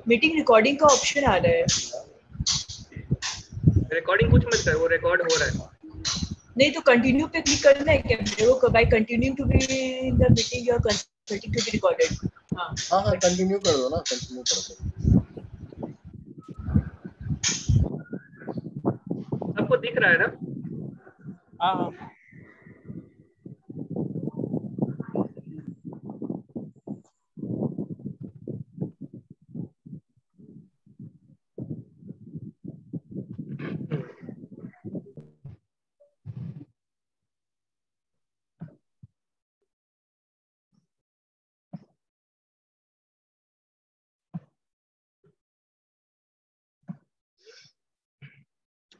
Meeting recording का option आ रहा है। रिकॉर्डिंग कुछ मत कर, वो रिकॉर्ड हो रहा है। नहीं तो कंटिन्यू पे क्लिक करना है क्या मेरे को? By continuing to be in the meeting your consulting to be recorded. हाँ कंटिन्यू कर दो ना, कंटिन्यू कर दो। सबको दिख रहा है ना? हाँ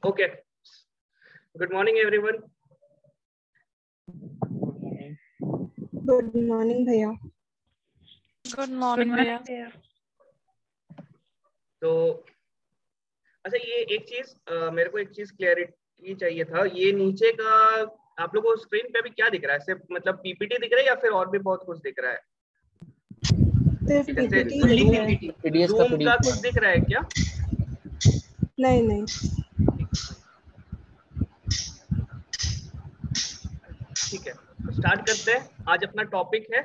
okay, good morning everyone. Good morning भैया। गुड मॉर्निंग भैया। तो अच्छा, ये एक चीज मेरे को एक चीज क्लियरिटी चाहिए था। ये नीचे का आप लोगों को स्क्रीन पे अभी क्या दिख रहा है? सिर्फ मतलब पीपीटी दिख रहा है या फिर और भी बहुत कुछ दिख रहा है? जैसे जूम का कुछ दिख रहा है क्या? नहीं नहीं। ठीक है, तो स्टार्ट करते हैं। आज अपना टॉपिक है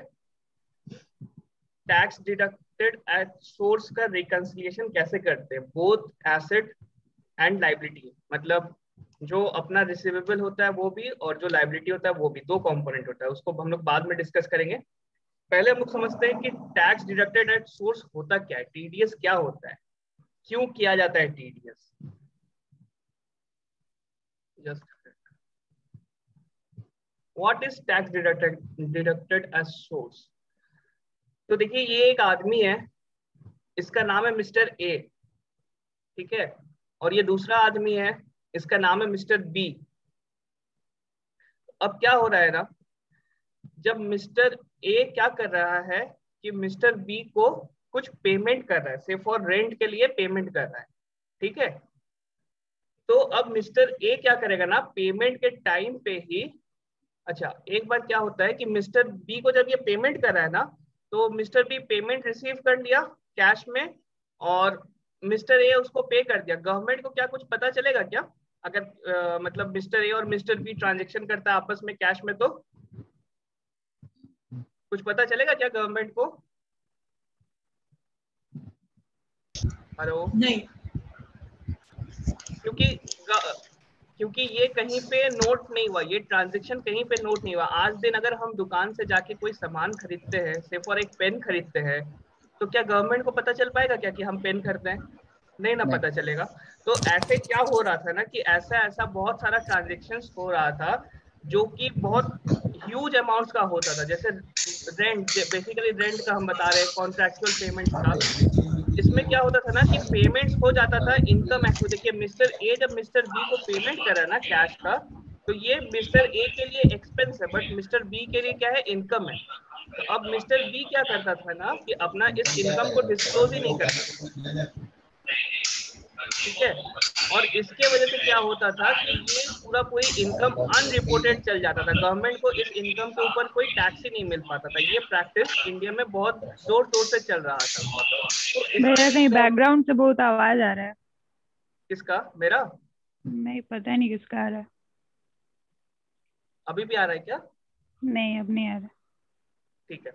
टैक्स डिडक्टेड एट सोर्स का रिकंसिलिएशन कैसे करते हैं, बोथ एसेट एंड लायबिलिटी। मतलब जो अपना रिसीवेबल होता है वो भी, और जो लायबिलिटी होता है वो भी, दो कंपोनेंट होता है। उसको हम लोग बाद में डिस्कस करेंगे। पहले हम लोग समझते हैं कि टैक्स डिडक्टेड एट सोर्स होता क्या है, टीडीएस क्या होता है, क्यों किया जाता है TDS. What is tax deducted at source? तो देखिए, ये एक आदमी है, इसका नाम है मिस्टर ए, ठीक है, और ये दूसरा आदमी है, इसका नाम है मिस्टर बी। अब क्या हो रहा है ना, जब मिस्टर ए क्या कर रहा है कि मिस्टर बी को कुछ पेमेंट कर रहा है, से फॉर रेंट के लिए पेमेंट कर रहा है, ठीक है। तो अब मिस्टर ए क्या करेगा ना, पेमेंट के टाइम पे ही, अच्छा एक बार क्या होता है कि मिस्टर बी को जब ये पेमेंट कर रहा है ना, तो मिस्टर बी पेमेंट रिसीव कर लिया कैश में, और मिस्टर ए उसको पे कर दिया। गवर्नमेंट को क्या कुछ पता चलेगा क्या अगर मतलब मिस्टर ए और मिस्टर बी ट्रांजेक्शन करता है आपस में कैश में? तो कुछ पता चलेगा क्या गवर्नमेंट को? हेलो? नहीं, क्योंकि ये कहीं पे नोट नहीं हुआ, ये ट्रांजैक्शन कहीं पे नोट नहीं हुआ। आज दिन अगर हम दुकान से जाके कोई सामान खरीदते हैं, से फॉर एक पेन खरीदते हैं, तो क्या गवर्नमेंट को पता चल पाएगा क्या कि हम पेन खरीदते हैं? नहीं ना, पता चलेगा। तो ऐसे क्या हो रहा था ना कि ऐसा बहुत सारा ट्रांजेक्शन हो रहा था जो कि बहुत ह्यूज अमाउंट्स का होता था। जैसे रेंट, बेसिकली रेंट का हम बता रहे हैं, कॉन्ट्रैक्चुअल पेमेंट्स का। इसमें क्या होता था ना कि पेमेंट्स हो जाता था इनकम एक्ट। देखिए, मिस्टर ए जब मिस्टर बी को पेमेंट करा ना कैश का, तो ये मिस्टर ए के लिए एक्सपेंस है, बट मिस्टर बी के लिए क्या है, इनकम है। तो अब मिस्टर बी क्या करता था ना कि अपना इस इनकम को डिस्क्लोज ही नहीं करता था, ठीक है। और इसके वजह से क्या होता था कि ये पूरी इनकम अनरिपोर्टेड चल जाता था, गवर्नमेंट को इस इनकम के ऊपर कोई टैक्स ही नहीं मिल पाता था। ये प्रैक्टिस इंडिया में बहुत जोर शोर से चल रहा था। तो भैया कहीं बैकग्राउंड से बहुत आवाज आ रहा है। किसका? मेरा? नहीं, पता नहीं किसका आ रहा है। अभी भी आ रहा है क्या? नहीं, अब नहीं आ रहा। ठीक है।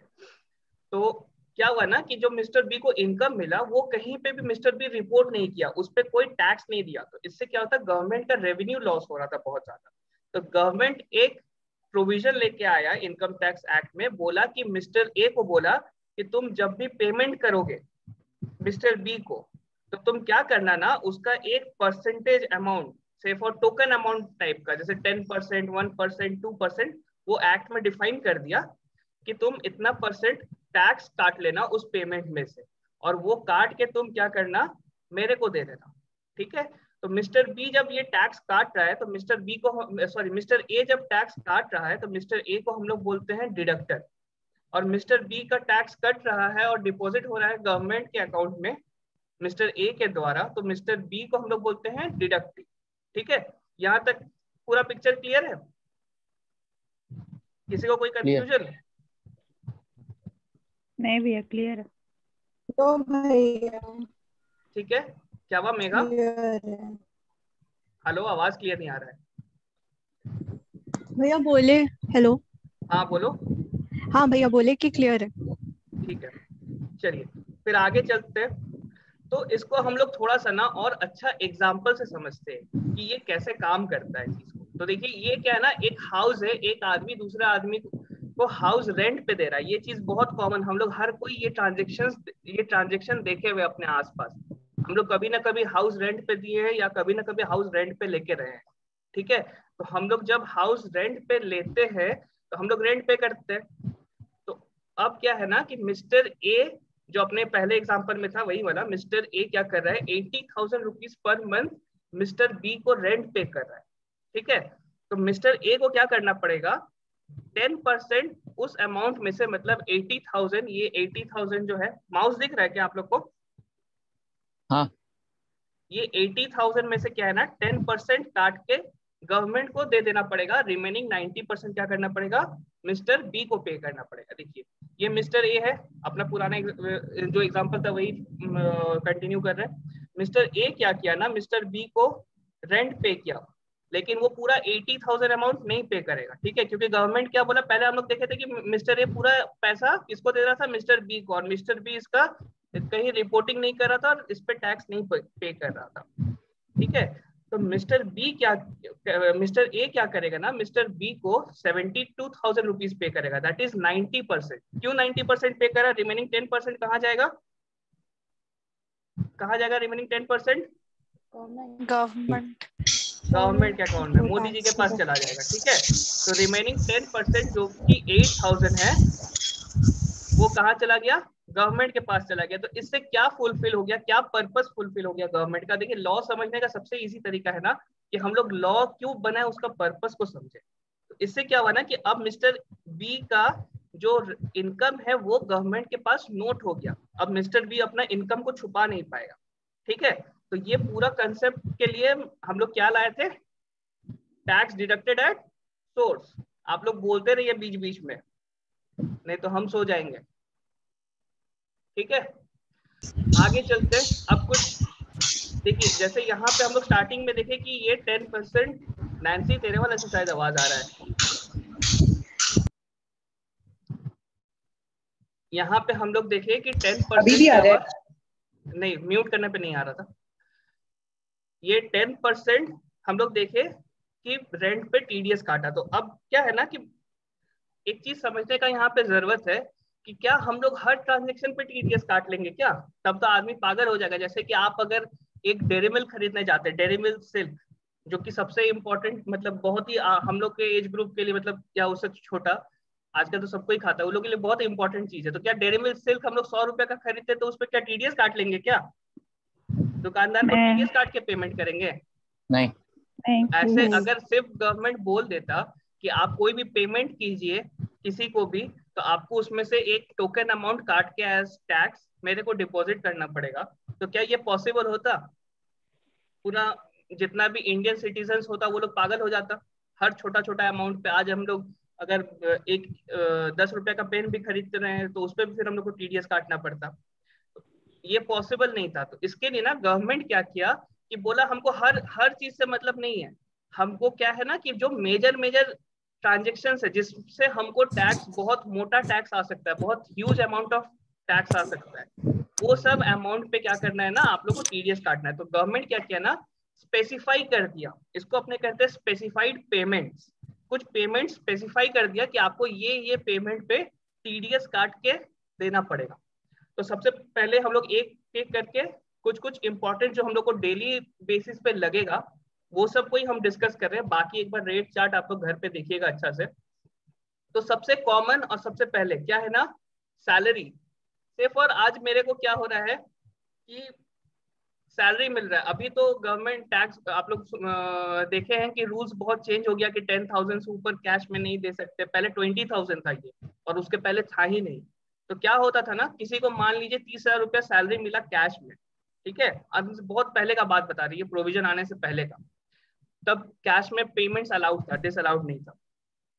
तो क्या हुआ ना कि जो मिस्टर बी को इनकम मिला, वो कहीं पे भी मिस्टर बी रिपोर्ट नहीं किया, उस पर कोई टैक्स नहीं दिया। तो इससे क्या होता है, गवर्नमेंट का रेवेन्यू लॉस हो रहा था बहुत ज्यादा। तो गवर्नमेंट एक प्रोविजन लेके आया इनकम टैक्स एक्ट में, बोला कि मिस्टर ए को बोला कि तुम जब भी पेमेंट करोगे मिस्टर बी को, तो तुम क्या करना ना, उसका एक परसेंटेज अमाउंट, से फॉर टोकन अमाउंट टाइप का, जैसे 10%, 1%, 2%, वो एक्ट में डिफाइन कर दिया कि तुम इतना परसेंट टैक्स काट लेना उस पेमेंट में से, और वो काट के तुम क्या करना, मेरे को दे देना, ठीक है। तो मिस्टर बी जब ये टैक्स काट रहा है, तो मिस्टर बी को, सॉरी, मिस्टर ए जब टैक्स काट रहा है, तो मिस्टर ए को हम लोग बोलते हैं डिडक्टर, और मिस्टर बी का टैक्स कट रहा है और डिपॉजिट हो रहा है गवर्नमेंट के अकाउंट में मिस्टर ए के द्वारा, तो मिस्टर बी को हम लोग बोलते हैं डिडक्टिव, ठीक है। यहाँ तक पूरा पिक्चर क्लियर है? किसी को कोई कंफ्यूजन? नहीं भैया, क्लियर है। तो भैया ठीक है, क्या हुआ मेघा? क्लियर है हेलो, आवाज क्लियर नहीं आ रहा है। भैया, बोले हेलो। हाँ बोलो। हाँ भैया बोले कि क्लियर है। ठीक है, चलिए फिर आगे चलते हैं। तो इसको हम लोग थोड़ा सा ना और अच्छा एग्जाम्पल से समझते हैं कि ये कैसे काम करता है चीज को। तो देखिए ये क्या है ना, एक हाउस है, एक आदमी दूसरे आदमी को हाउस रेंट पे दे रहा है। ये चीज बहुत कॉमन, हम लोग हर कोई ये ट्रांजेक्शन देखे हुए अपने आसपास। हम लोग कभी ना कभी हाउस रेंट पे दिए हैं या कभी ना कभी हाउस रेंट पे लेके रहे हैं। ठीक है, तो हम लोग जब हाउस रेंट पे लेते हैं तो हम लोग रेंट पे करते हैं। तो अब क्या है ना कि मिस्टर ए, जो अपने पहले एग्जांपल में था वही वाला, मिस्टर ए क्या कर रहा है, 80,000 rupees per month mister B को रेंट पे कर रहा है। ठीक है, तो मिस्टर ए को क्या करना पड़ेगा, 10% उस अमाउंट में से, मतलब 80,000, ये 80,000 जो है, माउस दिख रहा है क्या आप लोग को? हाँ। ये 80,000 में से क्या है ना, 10% काट के गवर्नमेंट को दे देना पड़ेगा। रिमेनिंग 90% क्या करना पड़ेगा, मिस्टर बी को पे करना पड़ेगा। देखिए ये मिस्टर ए है, अपना पुराना जो एग्जांपल था वही कंटिन्यू कर रहे हैं। मिस्टर ए क्या किया ना, मिस्टर बी को रेंट पे किया, लेकिन वो पूरा 80,000 अमाउंट नहीं पे करेगा। ठीक है, क्योंकि गवर्नमेंट क्या बोला, पहले हम लोग देखे थे कि मिस्टर ए पूरा पैसा किसको दे रहा था, मिस्टर बी को, और मिस्टर बी इसका कहीं रिपोर्टिंग नहीं कर रहा था और इस पे टैक्स नहीं पे कर रहा था। ठीक है, तो मिस्टर ए क्या करेगा ना, मिस्टर बी को 72,000 रुपीज पे करेगा, दैट इज 90%। क्यों 90% पे करा, रिमेनिंग 10% कहाँ जाएगा, कहाँ जाएगा रिमेनिंग 10%? गवर्नमेंट गवर्नमेंट के अकाउंट में, मोदी जी के पास चला जाएगा। ठीक है, तो रिमेनिंग 10% जो कि 8,000 है वो कहाँ चला गया, गवर्नमेंट के पास चला गया। तो इससे क्या फुलफिल हो गया, क्या पर्पस फुलफिल हो गया गवर्नमेंट का? देखिए लॉ समझने का सबसे इजी तरीका है ना कि हम लोग लॉ क्यों बनाए, उसका पर्पस को समझे। तो इससे क्या हुआ ना कि अब मिस्टर बी का जो इनकम है वो गवर्नमेंट के पास नोट हो गया। अब मिस्टर बी अपना इनकम को छुपा नहीं पाएगा। ठीक है, तो ये पूरा कंसेप्ट के लिए हम लोग क्या लाए थे, टैक्स डिडक्टेड एट सोर्स। आप लोग बोलते रहिए बीच बीच में, नहीं तो हम सो जाएंगे। ठीक है, आगे चलते हैं। अब कुछ देखिए, जैसे यहाँ पे हम लोग स्टार्टिंग में देखे कि ये 10%, नैन्सी तेरे वाले से शायद आवाज आ रहा है, यहाँ पे हम लोग देखे कि 10% अभी भी आ रहा है? नहीं, म्यूट करने पे नहीं आ रहा था। ये 10% हम लोग देखे कि रेंट पे टीडीएस काटा। तो अब क्या है ना कि एक चीज समझने का यहाँ पे जरूरत है कि क्या हम लोग हर ट्रांजेक्शन पे टीडीएस काट लेंगे क्या? तब तो आदमी पागल हो जाएगा। जैसे कि आप अगर एक डेयरी मिल्क खरीदने जाते हैं, डेयरी मिल्क सिल्क, जो कि सबसे इम्पोर्टेंट, मतलब बहुत ही हम लोग के एज ग्रुप के लिए, मतलब या उससे छोटा, आजकल तो सबको ही खाता है, उन लोगों के लिए बहुत इंपॉर्टेंट चीज है। तो क्या डेयरी मिल्क सिल्क हम लोग 100 रुपए का खरीदते तो उस पर क्या टीडीएस काट लेंगे क्या? दुकानदार को टीडीएस काट के पेमेंट करेंगे? नहीं। ऐसे अगर सिर्फ गवर्नमेंट बोल देता कि आप कोई भी पेमेंट कीजिए किसी को भी, तो आपको उसमें से एक टोकन अमाउंट काट के एज टैक्स मेरे को डिपॉजिट करना पड़ेगा, तो क्या ये पॉसिबल होता? पूरा जितना भी इंडियन सिटीजन्स होता वो लोग पागल हो जाता। हर छोटा छोटा अमाउंट पे आज हम लोग अगर एक 10 रुपए का पेन भी खरीदते रहे हैं तो उस पर भी फिर हम लोग को टीडीएस काटना पड़ता। ये पॉसिबल नहीं था। तो इसके लिए ना गवर्नमेंट क्या किया कि बोला हमको हर चीज से मतलब नहीं है, हमको क्या है ना कि जो मेजर ट्रांजेक्शन है जिससे हमको टैक्स, बहुत मोटा टैक्स आ सकता है, बहुत ह्यूज अमाउंट ऑफ टैक्स आ सकता है, वो सब अमाउंट पे क्या करना है ना, आप लोग को टीडीएस काटना है। तो गवर्नमेंट क्या किया ना, स्पेसिफाई कर दिया, इसको अपने कहते हैं स्पेसिफाइड पेमेंट्स। कुछ पेमेंट स्पेसिफाई कर दिया कि आपको ये पेमेंट पे टीडीएस काट के देना पड़ेगा। तो सबसे पहले हम लोग एक एक करके कुछ इंपॉर्टेंट जो हम लोग को डेली बेसिस पे लगेगा वो सब को ही हम डिस्कस कर रहे हैं। बाकी एक बार रेट चार्ट आप लोग घर पे देखिएगा अच्छा से। तो सबसे कॉमन और सबसे पहले क्या है ना, सैलरी। सिर्फ और आज मेरे को क्या हो रहा है कि सैलरी मिल रहा है। अभी तो गवर्नमेंट टैक्स आप लोग देखे हैं कि रूल्स बहुत चेंज हो गया कि 10,000 से ऊपर कैश में नहीं दे सकते। पहले 20,000 था ये, और उसके पहले था ही नहीं। तो क्या होता था ना, किसी को मान लीजिए 30,000 रुपया सैलरी मिला कैश में, ठीक है, अब बहुत पहले का बात बता रही है, प्रोविजन आने से पहले का, तब कैश में पेमेंट्स अलाउड था, डिस अलाउड नहीं था।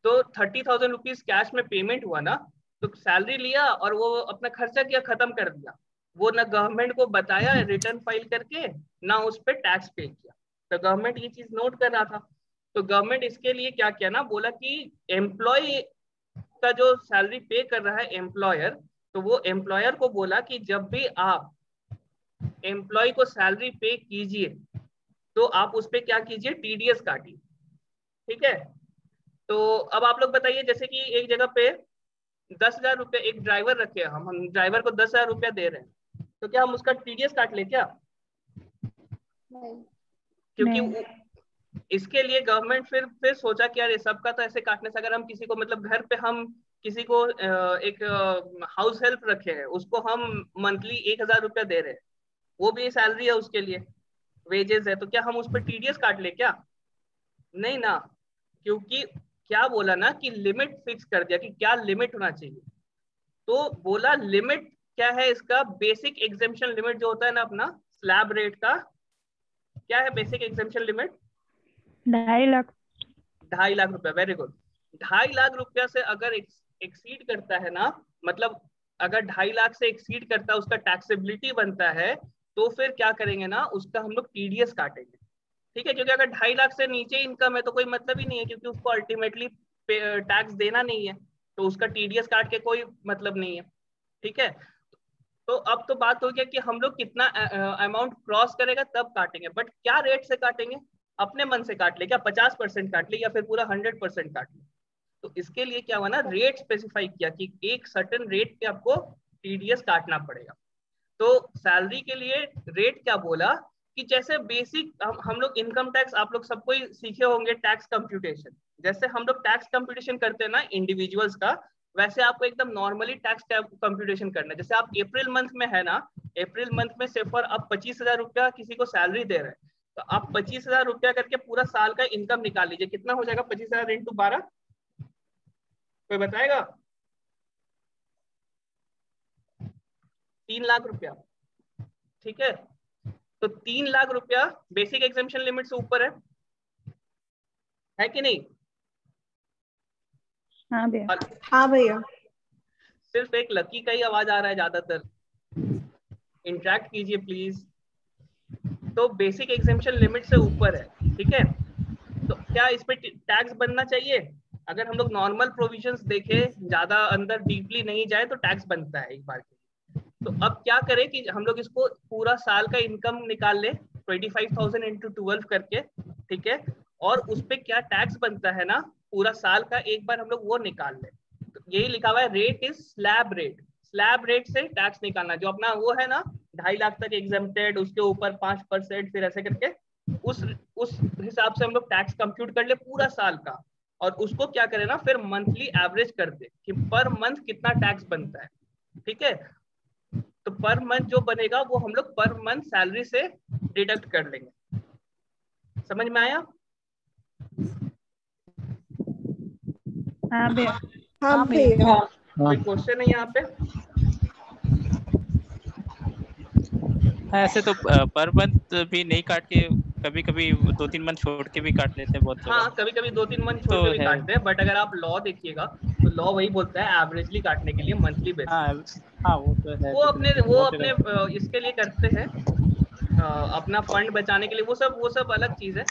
तो 30,000 रुपीज कैश में पेमेंट हुआ ना, तो सैलरी लिया और वो अपना खर्चा किया, खत्म कर दिया। वो ना गवर्नमेंट को बताया रिटर्न फाइल करके, ना उस पर टैक्स पे किया। तो गवर्नमेंट ये चीज नोट कर रहा था। तो गवर्नमेंट इसके लिए क्या किया ना, बोला कि एम्प्लॉय का जो सैलरी पे कर रहा है एम्प्लॉयर, तो वो एम्प्लॉयर को बोला कि जब भी आप एम्प्लॉय को सैलरी पे कीजिए तो आप उस पर क्या कीजिए, टीडीएस काटिए। ठीक है, तो अब आप लोग बताइए, जैसे कि एक जगह पे 10,000 रुपये एक ड्राइवर रखे, हम ड्राइवर को 10,000 रुपया दे रहे हैं, तो क्या हम उसका टीडीएस काट ले क्या? क्योंकि इसके लिए गवर्नमेंट फिर सोचा कि यार ये सबका तो ऐसे काटने से, अगर हम किसी को मतलब घर पे हम किसी को एक हाउस हेल्प रखे हैं, उसको हम मंथली 1,000 रुपया दे रहे हैं, वो भी सैलरी है उसके लिए, वेजेस है, तो क्या हम उस पर टीडीएस काट ले क्या? नहीं ना, क्योंकि क्या बोला ना कि लिमिट फिक्स कर दिया कि क्या लिमिट होना चाहिए। तो बोला लिमिट क्या है इसका, बेसिक एग्जेम्पशन लिमिट जो होता है ना अपना स्लैब रेट का, क्या है basic exemption limit? 2.5 lakh. 2.5 lakh रुपया, वेरी गुड। 2.5 लाख रुपया से अगर एक्सीड करता है ना, मतलब अगर 2.5 लाख से एक्सीड करता है, उसका टैक्सेबिलिटी बनता है, तो फिर क्या करेंगे ना, उसका हम लोग टीडीएस काटेंगे। ठीक है, क्योंकि अगर 2.5 लाख से नीचे इनकम है तो कोई मतलब ही नहीं है, क्योंकि उसको अल्टीमेटली टैक्स देना नहीं है, तो उसका टीडीएस काट के कोई मतलब नहीं है। ठीक है, तो अब तो बात हो गया कि हम लोग कितना अमाउंट क्रॉस करेगा तब काटेंगे, बट क्या रेट से काटेंगे? अपने मन से काट ले क्या, 50% काट ले या फिर पूरा 100% काट ले? तो इसके लिए क्या हुआ ना, रेट स्पेसिफाई किया कि एक सर्टेन रेट पे आपको टीडीएस काटना पड़ेगा। तो सैलरी के लिए रेट क्या बोला कि जैसे बेसिक हम लोग इनकम टैक्स, आप लोग सबको ही सीखे होंगे टैक्स कंप्यूटेशन, जैसे हम लोग टैक्स कंप्यूटेशन करते हैं ना इंडिविजुअल्स का, वैसे आपको एकदम नॉर्मली टैक्स कंप्यूटेशन करना है। जैसे आप अप्रैल मंथ में है ना, अप्रैल मंथ में सिर्फ और आप 25,000 रुपया किसी को सैलरी दे रहे हैं, तो आप 25,000 रुपया करके पूरा साल का इनकम निकाल लीजिए, कितना हो जाएगा 25,000 इंटू 12? कोई बताएगा? 3 लाख रुपया। ठीक है, तो 3 लाख रुपया बेसिक एग्जेम्पशन लिमिट से ऊपर है कि नहीं? हाँ भैया। हाँ भैया। सिर्फ एक लकी का ही आवाज आ रहा है ज्यादातर, इंटरेक्ट कीजिए प्लीज। तो बेसिक एग्जेम्पशन लिमिट से ऊपर है, ठीक है, तो क्या इस पे टैक्स बनना चाहिए? अगर हम लोग नॉर्मल प्रोविजंस देखें, ज्यादा अंदर डीपली नहीं जाए, तो टैक्स बनता है एक बार के लिए। तो अब क्या करें कि हम लोग इसको पूरा साल का इनकम निकाल ले 25,000 इंटू 12 करके, ठीक है, और उस पे क्या टैक्स बनता है ना पूरा साल का, एक बार हम लोग वो निकाल ले। तो यही लिखा हुआ है, rate is slab rate. Slab rate से टैक्स निकालना, जो अपना वो है ना 2.5 लाख तक एग्जेम्प्टेड, उसके ऊपर 5%, फिर ऐसे करके उस हिसाब से हम लोग टैक्स कंप्यूट कर ले पूरा साल का, और उसको क्या करें ना फिर मंथली एवरेज कर दे कि पर मंथ कितना टैक्स बनता है। ठीक है, तो पर मंथ जो बनेगा वो हम लोग पर मंथ सैलरी से डिडक्ट कर लेंगे। समझ में आया? हाँ भैया। हाँ भैया। कोई क्वेश्चन है यहाँ पे? ऐसे तो पर मंथ भी नहीं काट के, कभी कभी 2-3 मंथ छोड़ के भी काट लेते हैं बहुत जगह। हाँ, कभी कभी 2-3 मंथ छोड़ के भी काटते हैं, बट अगर आप लॉ देखिएगा तो लॉ वही बोलता है एवरेजली काटने के लिए मंथली बेसिस। हाँ वो तो है। वो अपने इसके लिए करते हैं, अपना फंड बचाने के लिए, वो सब अलग चीज है,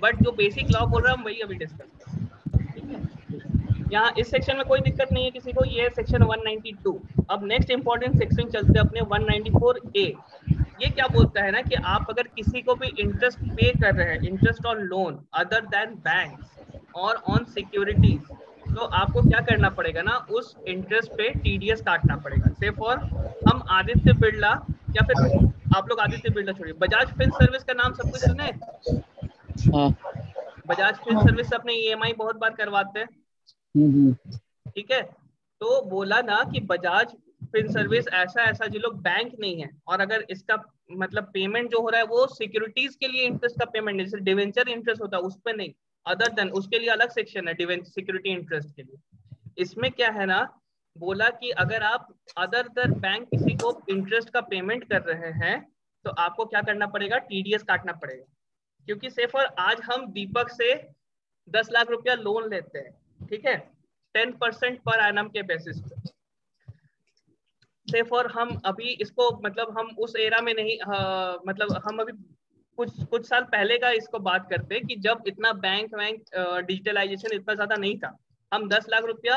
बट जो बेसिक लॉ बोल रहा है हम वही अभी डिस्कस कर रहे हैं। ठीक है, यहाँ इस सेक्शन में कोई दिक्कत नहीं है किसी को, ये सेक्शन 192। अब नेक्स्ट इंपॉर्टेंट सेक्शन चलते हैं अपने 194A। ये क्या बोलता है ना कि आप अगर किसी को भी इंटरेस्ट पे कर रहे हैं, interest on loan other than banks और ऑन सिक्योरिटीज, तो आपको क्या करना पड़ेगा ना, उस इंटरेस्ट पे टीडीएस काटना पड़ेगा। से फॉर हम आदित्य बिरला, या फिर आप लोग आदित्य बिरला छोड़िए, बजाज फिन सर्विस का नाम सब कुछ सुने? बजाज फिन सर्विस से अपने ईएमआई बहुत बार करवाते हैं। ठीक है, तो बोला ना कि बजाज फिन सर्विस ऐसा जो लोग बैंक नहीं है, और अगर इसका मतलब पेमेंट जो हो रहा है वो सिक्योरिटीज के लिए इंटरेस्ट का पेमेंट नहीं, जैसे डिवेंचर इंटरेस्ट होता है उस पर नहीं, अदर देन उसके लिए अलग सेक्शन है डिवेंचर सिक्योरिटी इंटरेस्ट के लिए। इसमें क्या है ना, बोला कि अगर आप अदर देन बैंक किसी को इंटरेस्ट का पेमेंट कर रहे हैं तो आपको क्या करना पड़ेगा, टीडीएस काटना पड़ेगा। क्योंकि से फॉर आज हम दीपक से 10 लाख रुपया लोन लेते हैं, ठीक है, 10% पर एनम के बेसिस पे, से फॉर हम अभी इसको मतलब हम उस एरा में नहीं मतलब हम अभी कुछ साल पहले का इसको बात करते हैं कि जब इतना बैंक डिजिटलाइजेशन इतना ज्यादा नहीं था। हम 10 लाख रुपया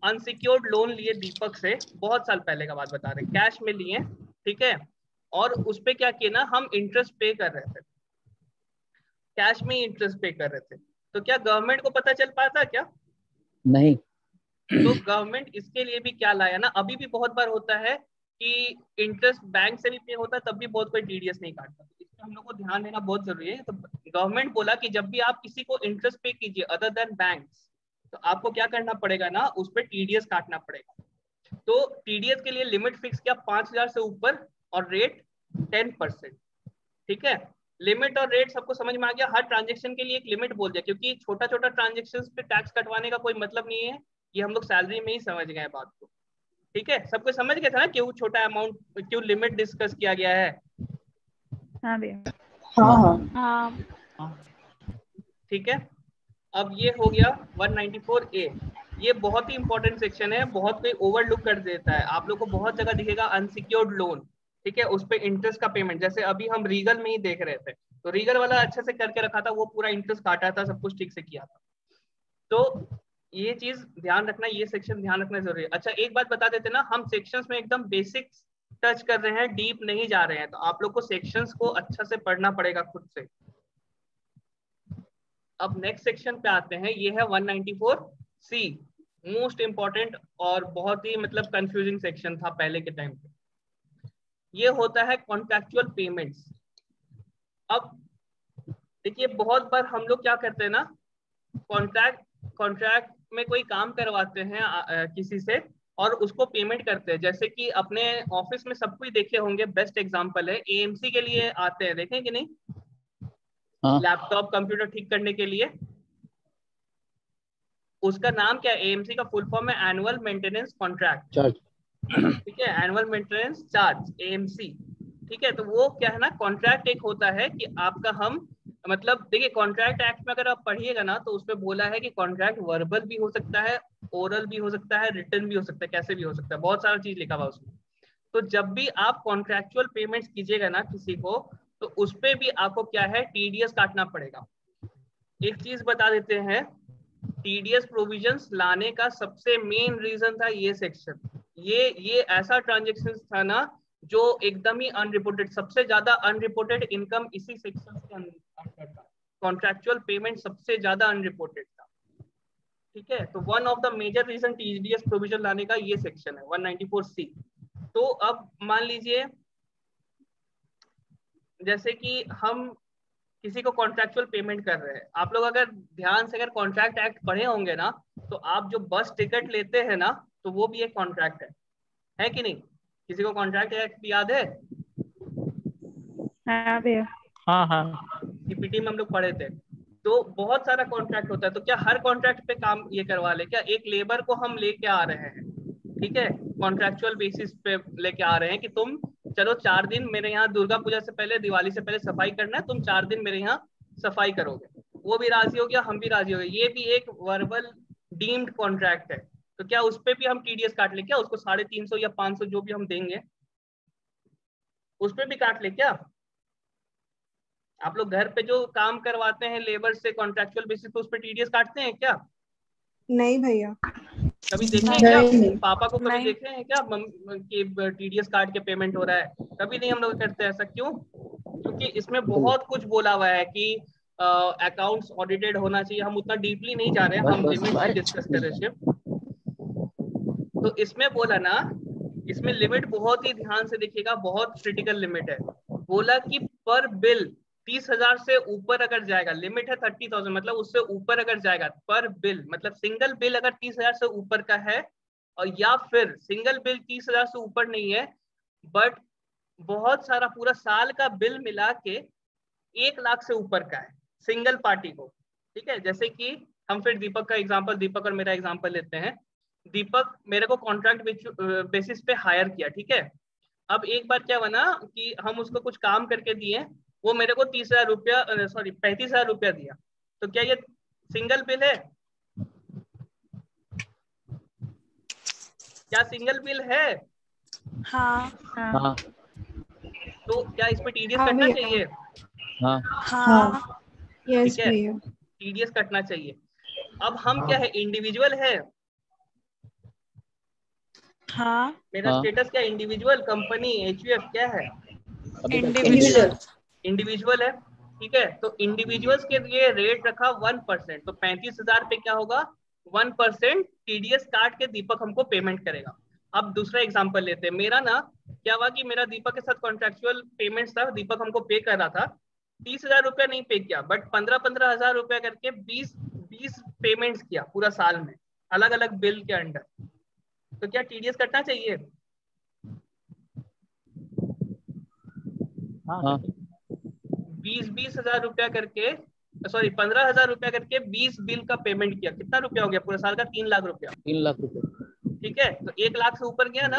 अनसिक्योर्ड लोन लिए दीपक से, बहुत साल पहले का बात बता रहे, कैश में लिए, ठीक है। और उस पे क्या किया ना, हम इंटरेस्ट पे कर रहे थे, कैश में ही इंटरेस्ट पे कर रहे थे। तो क्या गवर्नमेंट को पता चल पाता क्या? नहीं। तो गवर्नमेंट इसके लिए भी क्या लाया ना, अभी भी बहुत बार होता है कि इंटरेस्ट बैंक से भी पे होता है तब भी बहुत कोई टीडीएस नहीं काटता। तो इसमें हम लोग को ध्यान देना बहुत जरूरी है। तो गवर्नमेंट बोला कि जब भी आप किसी को इंटरेस्ट पे कीजिए अदर देन बैंक्स, तो आपको क्या करना पड़ेगा ना, उस पर टीडीएस काटना पड़ेगा। तो टीडीएस के लिए लिमिट फिक्स किया 5,000 से ऊपर और रेट 10%, ठीक है। लिमिट और रेट सबको समझ में आ गया। हर ट्रांजेक्शन के लिए एक लिमिट बोल दिया, क्योंकि छोटा छोटा ट्रांजेक्शन पे टैक्स कटवाने का कोई मतलब नहीं है, ये हम लोग सैलरी में ही समझ गए बात को, ठीक है। सबको समझ गया था ना क्यों छोटा अमाउंट, क्यों लिमिट डिस्कस किया गया है? हाँ भैया। हाँ ठीक है। अब ये हो गया 194A। ये बहुत ही इंपॉर्टेंट सेक्शन है, बहुत कोई ओवरलुक कर देता है। आप लोग को बहुत जगह दिखेगा अनसिक्योर्ड लोन, ठीक है, उस पे इंटरेस्ट का पेमेंट। जैसे अभी हम रीगल में ही देख रहे थे, तो रीगल वाला अच्छे से करके रखा था, वो पूरा इंटरेस्ट काटा था, सब कुछ ठीक से किया था। तो ये चीज ध्यान रखना, ये सेक्शन ध्यान रखना जरूरी है। अच्छा एक बात बता देते ना, हम सेक्शंस में एकदम बेसिक्स टच कर रहे हैं, डीप नहीं जा रहे हैं, तो आप लोग को सेक्शंस को अच्छा से पढ़ना पड़ेगा खुद से। अब नेक्स्ट सेक्शन पे आते हैं, ये है 194C, मोस्ट इंपॉर्टेंट और बहुत ही मतलब कंफ्यूजिंग सेक्शन था पहले के टाइम पे। ये होता है कॉन्ट्रैक्चुअल पेमेंट्स। अब देखिए बहुत बार हम लोग क्या करते हैं ना, कॉन्ट्रैक्ट में कोई काम करवाते हैं किसी से और उसको पेमेंट करते हैं। जैसे कि अपने ऑफिस में सब कोई देखे होंगे, बेस्ट एग्जांपल है एएमसी के लिए आते हैं, देखें कि नहीं? हाँ। लैपटॉप कंप्यूटर ठीक करने के लिए, उसका नाम क्या है? एएमसी का फुल फॉर्म है एनुअल मेंटेनेंस कॉन्ट्रैक्ट, चार्ज। ठीक है, एनुअल मेंटेनेंस चार्ज, एएमसी, ठीक है। तो वो क्या है ना, कॉन्ट्रैक्ट एक होता है कि आपका हम मतलब देखिए कॉन्ट्रैक्ट एक्ट में अगर आप पढ़िएगा ना, तो उसमें बोला है कि कॉन्ट्रैक्ट वर्बल भी हो सकता है, ओरल भी हो सकता है, रिटन भी हो सकता है, कैसे भी हो सकता है, बहुत सारा चीज लिखा हुआ उसमें। तो जब भी आप कॉन्ट्रैक्चुअल पेमेंट्स कीजिएगा ना किसी को, तो उस पे भी आपको क्या है, टीडीएस काटना पड़ेगा। एक चीज बता देते हैं, टीडीएस प्रोविजंस लाने का सबसे मेन रीजन था ये सेक्शन। ये ऐसा ट्रांजेक्शन था ना जो एकदम ही अनरिपोर्टेड, सबसे ज्यादा अनरिपोर्टेड इनकम इसी सेक्शन के अंदर था। कॉन्ट्रैक्चुअल पेमेंट सबसे ज्यादा अनरिपोर्टेड था, ठीक है। तो one of the major reason TDS provision लाने का ये सेक्शन है 194C। तो अब मान लीजिए जैसे कि हम किसी को कॉन्ट्रैक्चुअल पेमेंट कर रहे हैं, आप लोग अगर ध्यान से अगर कॉन्ट्रैक्ट एक्ट पढ़े होंगे ना, तो आप जो बस टिकट लेते हैं ना, तो वो भी एक कॉन्ट्रैक्ट है कि नहीं? किसी को कॉन्ट्रैक्ट एक्ट याद है? हाँ भैया। हाँ हाँ। सीपीटी में हम लोग पढ़े थे। तो बहुत सारा कॉन्ट्रैक्ट होता है, तो क्या हर कॉन्ट्रैक्ट पे काम ये करवा ले क्या? एक लेबर को हम लेके आ रहे हैं, ठीक है, कॉन्ट्रैक्चुअल बेसिस पे लेके आ रहे हैं कि तुम चलो 4 दिन मेरे यहाँ दुर्गा पूजा से पहले, दिवाली से पहले सफाई करना है, तुम 4 दिन मेरे यहाँ सफाई करोगे। वो भी राजी हो गया, हम भी राजी हो गए, ये भी एक वर्बल डीम्ड कॉन्ट्रैक्ट है। तो क्या उस पे भी हम टीडीएस काट ले क्या? उसको 350 या 500 जो भी हम देंगे उस पे भी काट ले क्या? आप लोग घर पे जो काम करवाते हैं लेबर से कॉन्ट्रैक्चुअल बेसिस पे, उस पे टीडीएस काटते हैं क्या? नहीं भैया। कभी देखे हैं क्या? पापा को कभी देखे हैं क्या कि टीडीएस काट के पेमेंट हो रहा है? कभी नहीं हम लोग करते ऐसा। क्यों? क्योंकि इसमें बहुत कुछ बोला हुआ है कि अकाउंट्स ऑडिटेड होना चाहिए। हम उतना डीपली नहीं जा रहे हैं, हम लिमिट डिस्कस कर रहे हैं। तो इसमें बोला ना, इसमें लिमिट बहुत ही ध्यान से देखिएगा, बहुत क्रिटिकल लिमिट है। बोला कि पर बिल 30,000 से ऊपर अगर जाएगा, लिमिट है 30,000, मतलब उससे ऊपर अगर जाएगा पर बिल, मतलब सिंगल बिल अगर 30,000 से ऊपर का है, और या फिर सिंगल बिल 30,000 से ऊपर नहीं है बट बहुत सारा पूरा साल का बिल मिला के 1 लाख से ऊपर का है सिंगल पार्टी को, ठीक है। जैसे कि हम फिर दीपक का एग्जांपल, दीपक और मेरा एग्जांपल लेते हैं। दीपक मेरे को कॉन्ट्रैक्ट बेसिस पे हायर किया, ठीक है। अब एक बार क्या बना कि हम उसको कुछ काम करके दिए, वो मेरे को 30,000 रुपया, सॉरी 35,000 रुपया दिया। तो क्या ये सिंगल बिल है? क्या सिंगल बिल है? हाँ हाँ तो क्या इसमें टीडीएस हाँ कटना भैया। चाहिए? हाँ हाँ यस ठीक है, भैया। टीडीएस कटना चाहिए। अब हम क्या है, इंडिविजुअल है, हाँ मेरा हाँ स्टेटस क्या, इंडिविजुअल, कंपनी, एचयूएफ क्या है, अभी तक इंडिविजुअल। इंडिविजुअल है। ठीक है, तो इंडिविजुअल्स के लिए रेट रखा 1%, तो 35,000 पे क्या होगा, 1% टीडीएस काट के दीपक हमको पेमेंट करेगा। अब दूसरा एग्जांपल लेते हैं, मेरा ना क्या हुआ कि मेरा दीपक के साथ कॉन्ट्रेक्चुअल पेमेंट्स था, दीपक हमको पे कर रहा था, 30,000 रुपया नहीं पे किया, बट 15,000 रुपया करके 20 पेमेंट्स किया पूरा साल में, अलग अलग बिल के अंडर। तो क्या टीडीएस कटना चाहिए? हाँ 20,000 रुपया करके, सॉरी 15,000 रुपया करके 20 बिल का पेमेंट किया, कितना रुपया हो गया पूरे साल का, 3 लाख रुपया। 3 लाख रुपए। ठीक है, तो 1 लाख से ऊपर गया ना,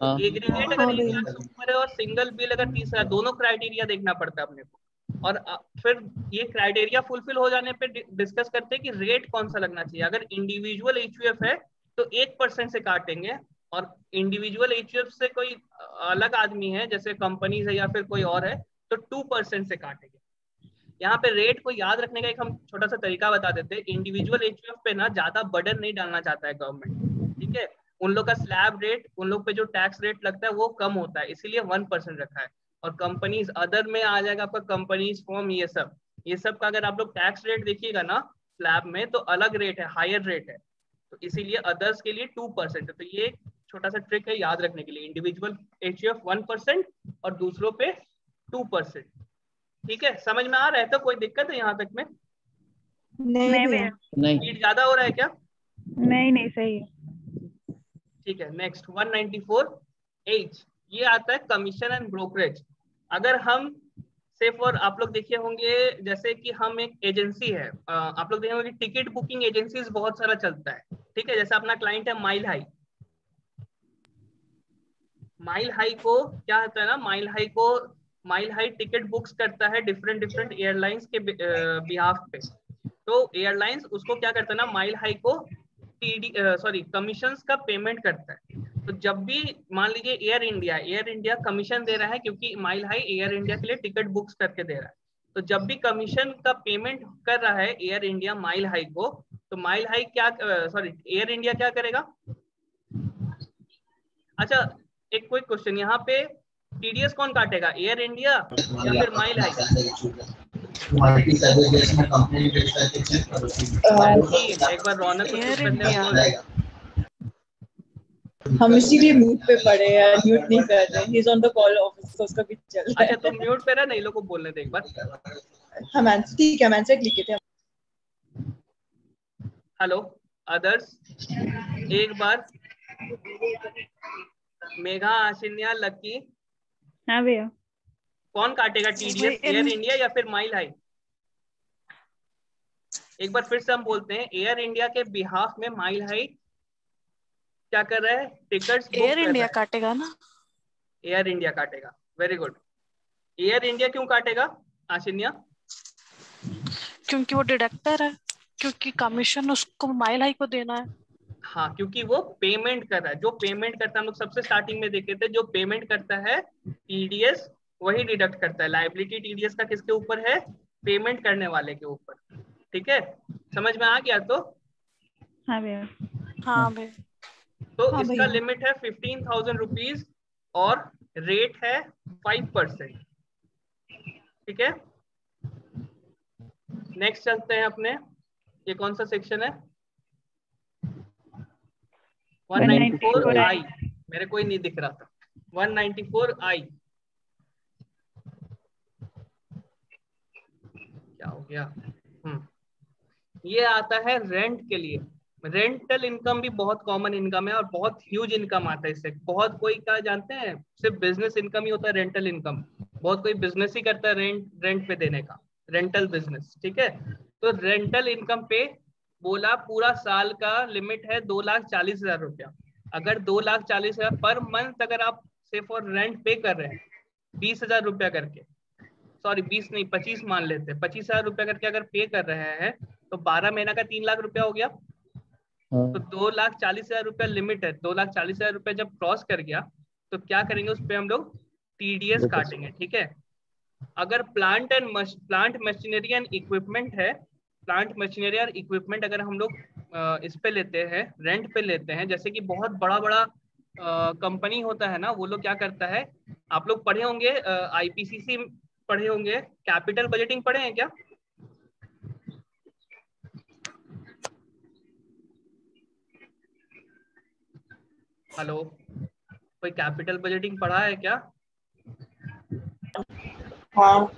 हाँ एग्रीगेट अगर हाँ 1 भैया। लाख से ऊपर है और सिंगल बिल अगर 30,000, दोनों क्राइटेरिया देखना पड़ता है अपने को। और फिर ये क्राइटेरिया फुलफिल हो जाने पे डिस्कस करते हैं कि रेट कौन सा लगना चाहिए। अगर इंडिविजुअल एचयूएफ है तो 1% से काटेंगे, और इंडिविजुअल एचयूएफ से कोई अलग आदमी है जैसे कंपनीज है या फिर कोई और है तो 2% से काटेंगे। यहाँ पे रेट को याद रखने का एक हम छोटा सा तरीका बता देते हैं। इंडिविजुअल एचयूएफ पे ना ज्यादा बर्डन नहीं डालना चाहता है गवर्नमेंट, ठीक है, उन लोग का स्लैब रेट, उन लोग पे जो टैक्स रेट लगता है वो कम होता है, इसीलिए 1% रखा है। और कंपनीज अदर में आ जाएगा आपका, कंपनीज फॉर्म, ये सब का अगर आप लोग टैक्स रेट देखिएगा ना स्लैब में तो अलग रेट है, हायर रेट है, तो इसीलिए अदर्स के लिए 2% है। तो ये एक छोटा सा ट्रिक है याद रखने के लिए, इंडिविजुअल एचयूएफ 1% और दूसरों पे 2%। ठीक है, समझ में आ रहा है? तो कोई दिक्कत है यहाँ तक में? नहीं नहीं भैया। भैया, नहीं स्पीड ज्यादा हो रहा है क्या? नहीं सही है। ठीक है, नेक्स्ट 194H, ये आता है कमीशन एंड ब्रोकरेज। अगर हम से फॉर, आप लोग देखे होंगे जैसे कि हम एक एजेंसी है, आप लोग देखे होंगे टिकट बुकिंग एजेंसीज बहुत सारा चलता है। ठीक है, जैसे अपना क्लाइंट है माइल हाई, माइल हाई को क्या होता है ना, माइल हाई टिकट बुक्स करता है डिफरेंट एयरलाइंस के बिहाफ पे। तो एयरलाइंस उसको क्या करता है ना, माइल हाई को कमीशंस का पेमेंट करता है। तो जब भी मान लीजिए एयर इंडिया कमीशन दे रहा है, क्योंकि माइल हाई एयर इंडिया के लिए टिकट बुक्स करके दे रहा है, तो जब भी कमीशन का पेमेंट कर रहा है एयर इंडिया माइल हाई को, तो माइल हाई क्या, एयर इंडिया क्या करेगा? अच्छा, एक क्विक क्वेश्चन यहाँ पे, टीडीएस कौन काटेगा, एयर इंडिया या फिर माइल हाई? एक बार रौनक को चेक एयर करने इंडिया। बोल। हम इसीलिए म्यूट पे पड़े हैं, म्यूट नहीं कर रहे, he is on the call office, तो उसका भी चल रहा अच्छा, तो म्यूट पे रहा, नहीं लोग को बोलने दे एक बार। है। हम आंसर, ठीक है, हम आंसर लिखे थे। हेलो अदर्स, एक बार मेघा, आशिन्या, लकी, हाँ भैया, कौन काटेगा टीडीएस, एयर इंडिया या फिर माइल हाई? एक बार फिर से हम बोलते हैं, एयर इंडिया के बिहाफ में माइल हाई क्या कर रहा है, टिकट्स बुक एयर कर इंडिया रहा है। काटेगा ना। एयर इंडिया काटेगा, वेरी गुड। एयर इंडिया क्यों काटेगा आशिन्या? क्योंकि वो डिडक्टर है, क्योंकि कमीशन उसको माइल हाई को देना है। हाँ, क्योंकि वो पेमेंट कर रहा है, जो पेमेंट करता है, हम लोग सबसे स्टार्टिंग में देखे थे, जो पेमेंट करता है टीडीएस वही डिडक्ट करता है। लायबिलिटी टीडीएस का किसके ऊपर है, पेमेंट करने वाले के ऊपर। ठीक है, समझ में आ गया? तो हाँ भैया, हाँ भैया। तो हाँ इसका भैया। लिमिट है 15,000 रुपीज और रेट है 5%। ठीक है, नेक्स्ट चलते हैं अपने, ये कौन सा सेक्शन है, 194I। मेरे कोई नहीं दिख रहा था, 194I क्या हो गया? ये आता है रेंट के लिए। रेंटल इनकम भी बहुत कॉमन इनकम है और बहुत ह्यूज इनकम आता है इससे। बहुत कोई क्या जानते हैं, सिर्फ बिजनेस इनकम ही होता है रेंटल इनकम, बहुत कोई बिजनेस ही करता है रेंट पे देने का, रेंटल बिजनेस। ठीक है, तो रेंटल इनकम पे बोला पूरा साल का लिमिट है 2,40,000 रुपया। अगर 2,40,000 पर मंथ अगर आप सिर्फ और रेंट पे कर रहे हैं 20,000 रुपया करके, सॉरी 20 नहीं 25 मान लेते हैं, 25,000 रुपया करके अगर पे कर रहे हैं तो 12 महीना का 3 लाख रुपया हो गया। तो 2,40,000 रुपया लिमिट है, 2,40,000 रुपया जब क्रॉस कर गया तो क्या करेंगे, उस पे हम लोग टीडीएस काटेंगे। ठीक है, अगर प्लांट मशीनरी एंड इक्विपमेंट है, प्लांट मशीनरी और इक्विपमेंट अगर हम लोग इस पे लेते हैं, रेंट पे लेते हैं, जैसे कि बहुत बड़ा बड़ा कंपनी होता है ना, वो लोग क्या करता है, आप लोग पढ़े होंगे आईपीसीसी पढ़े होंगे, कैपिटल बजटिंग पढ़े हैं क्या? हेलो, कोई कैपिटल बजटिंग पढ़ा है क्या? हाँ।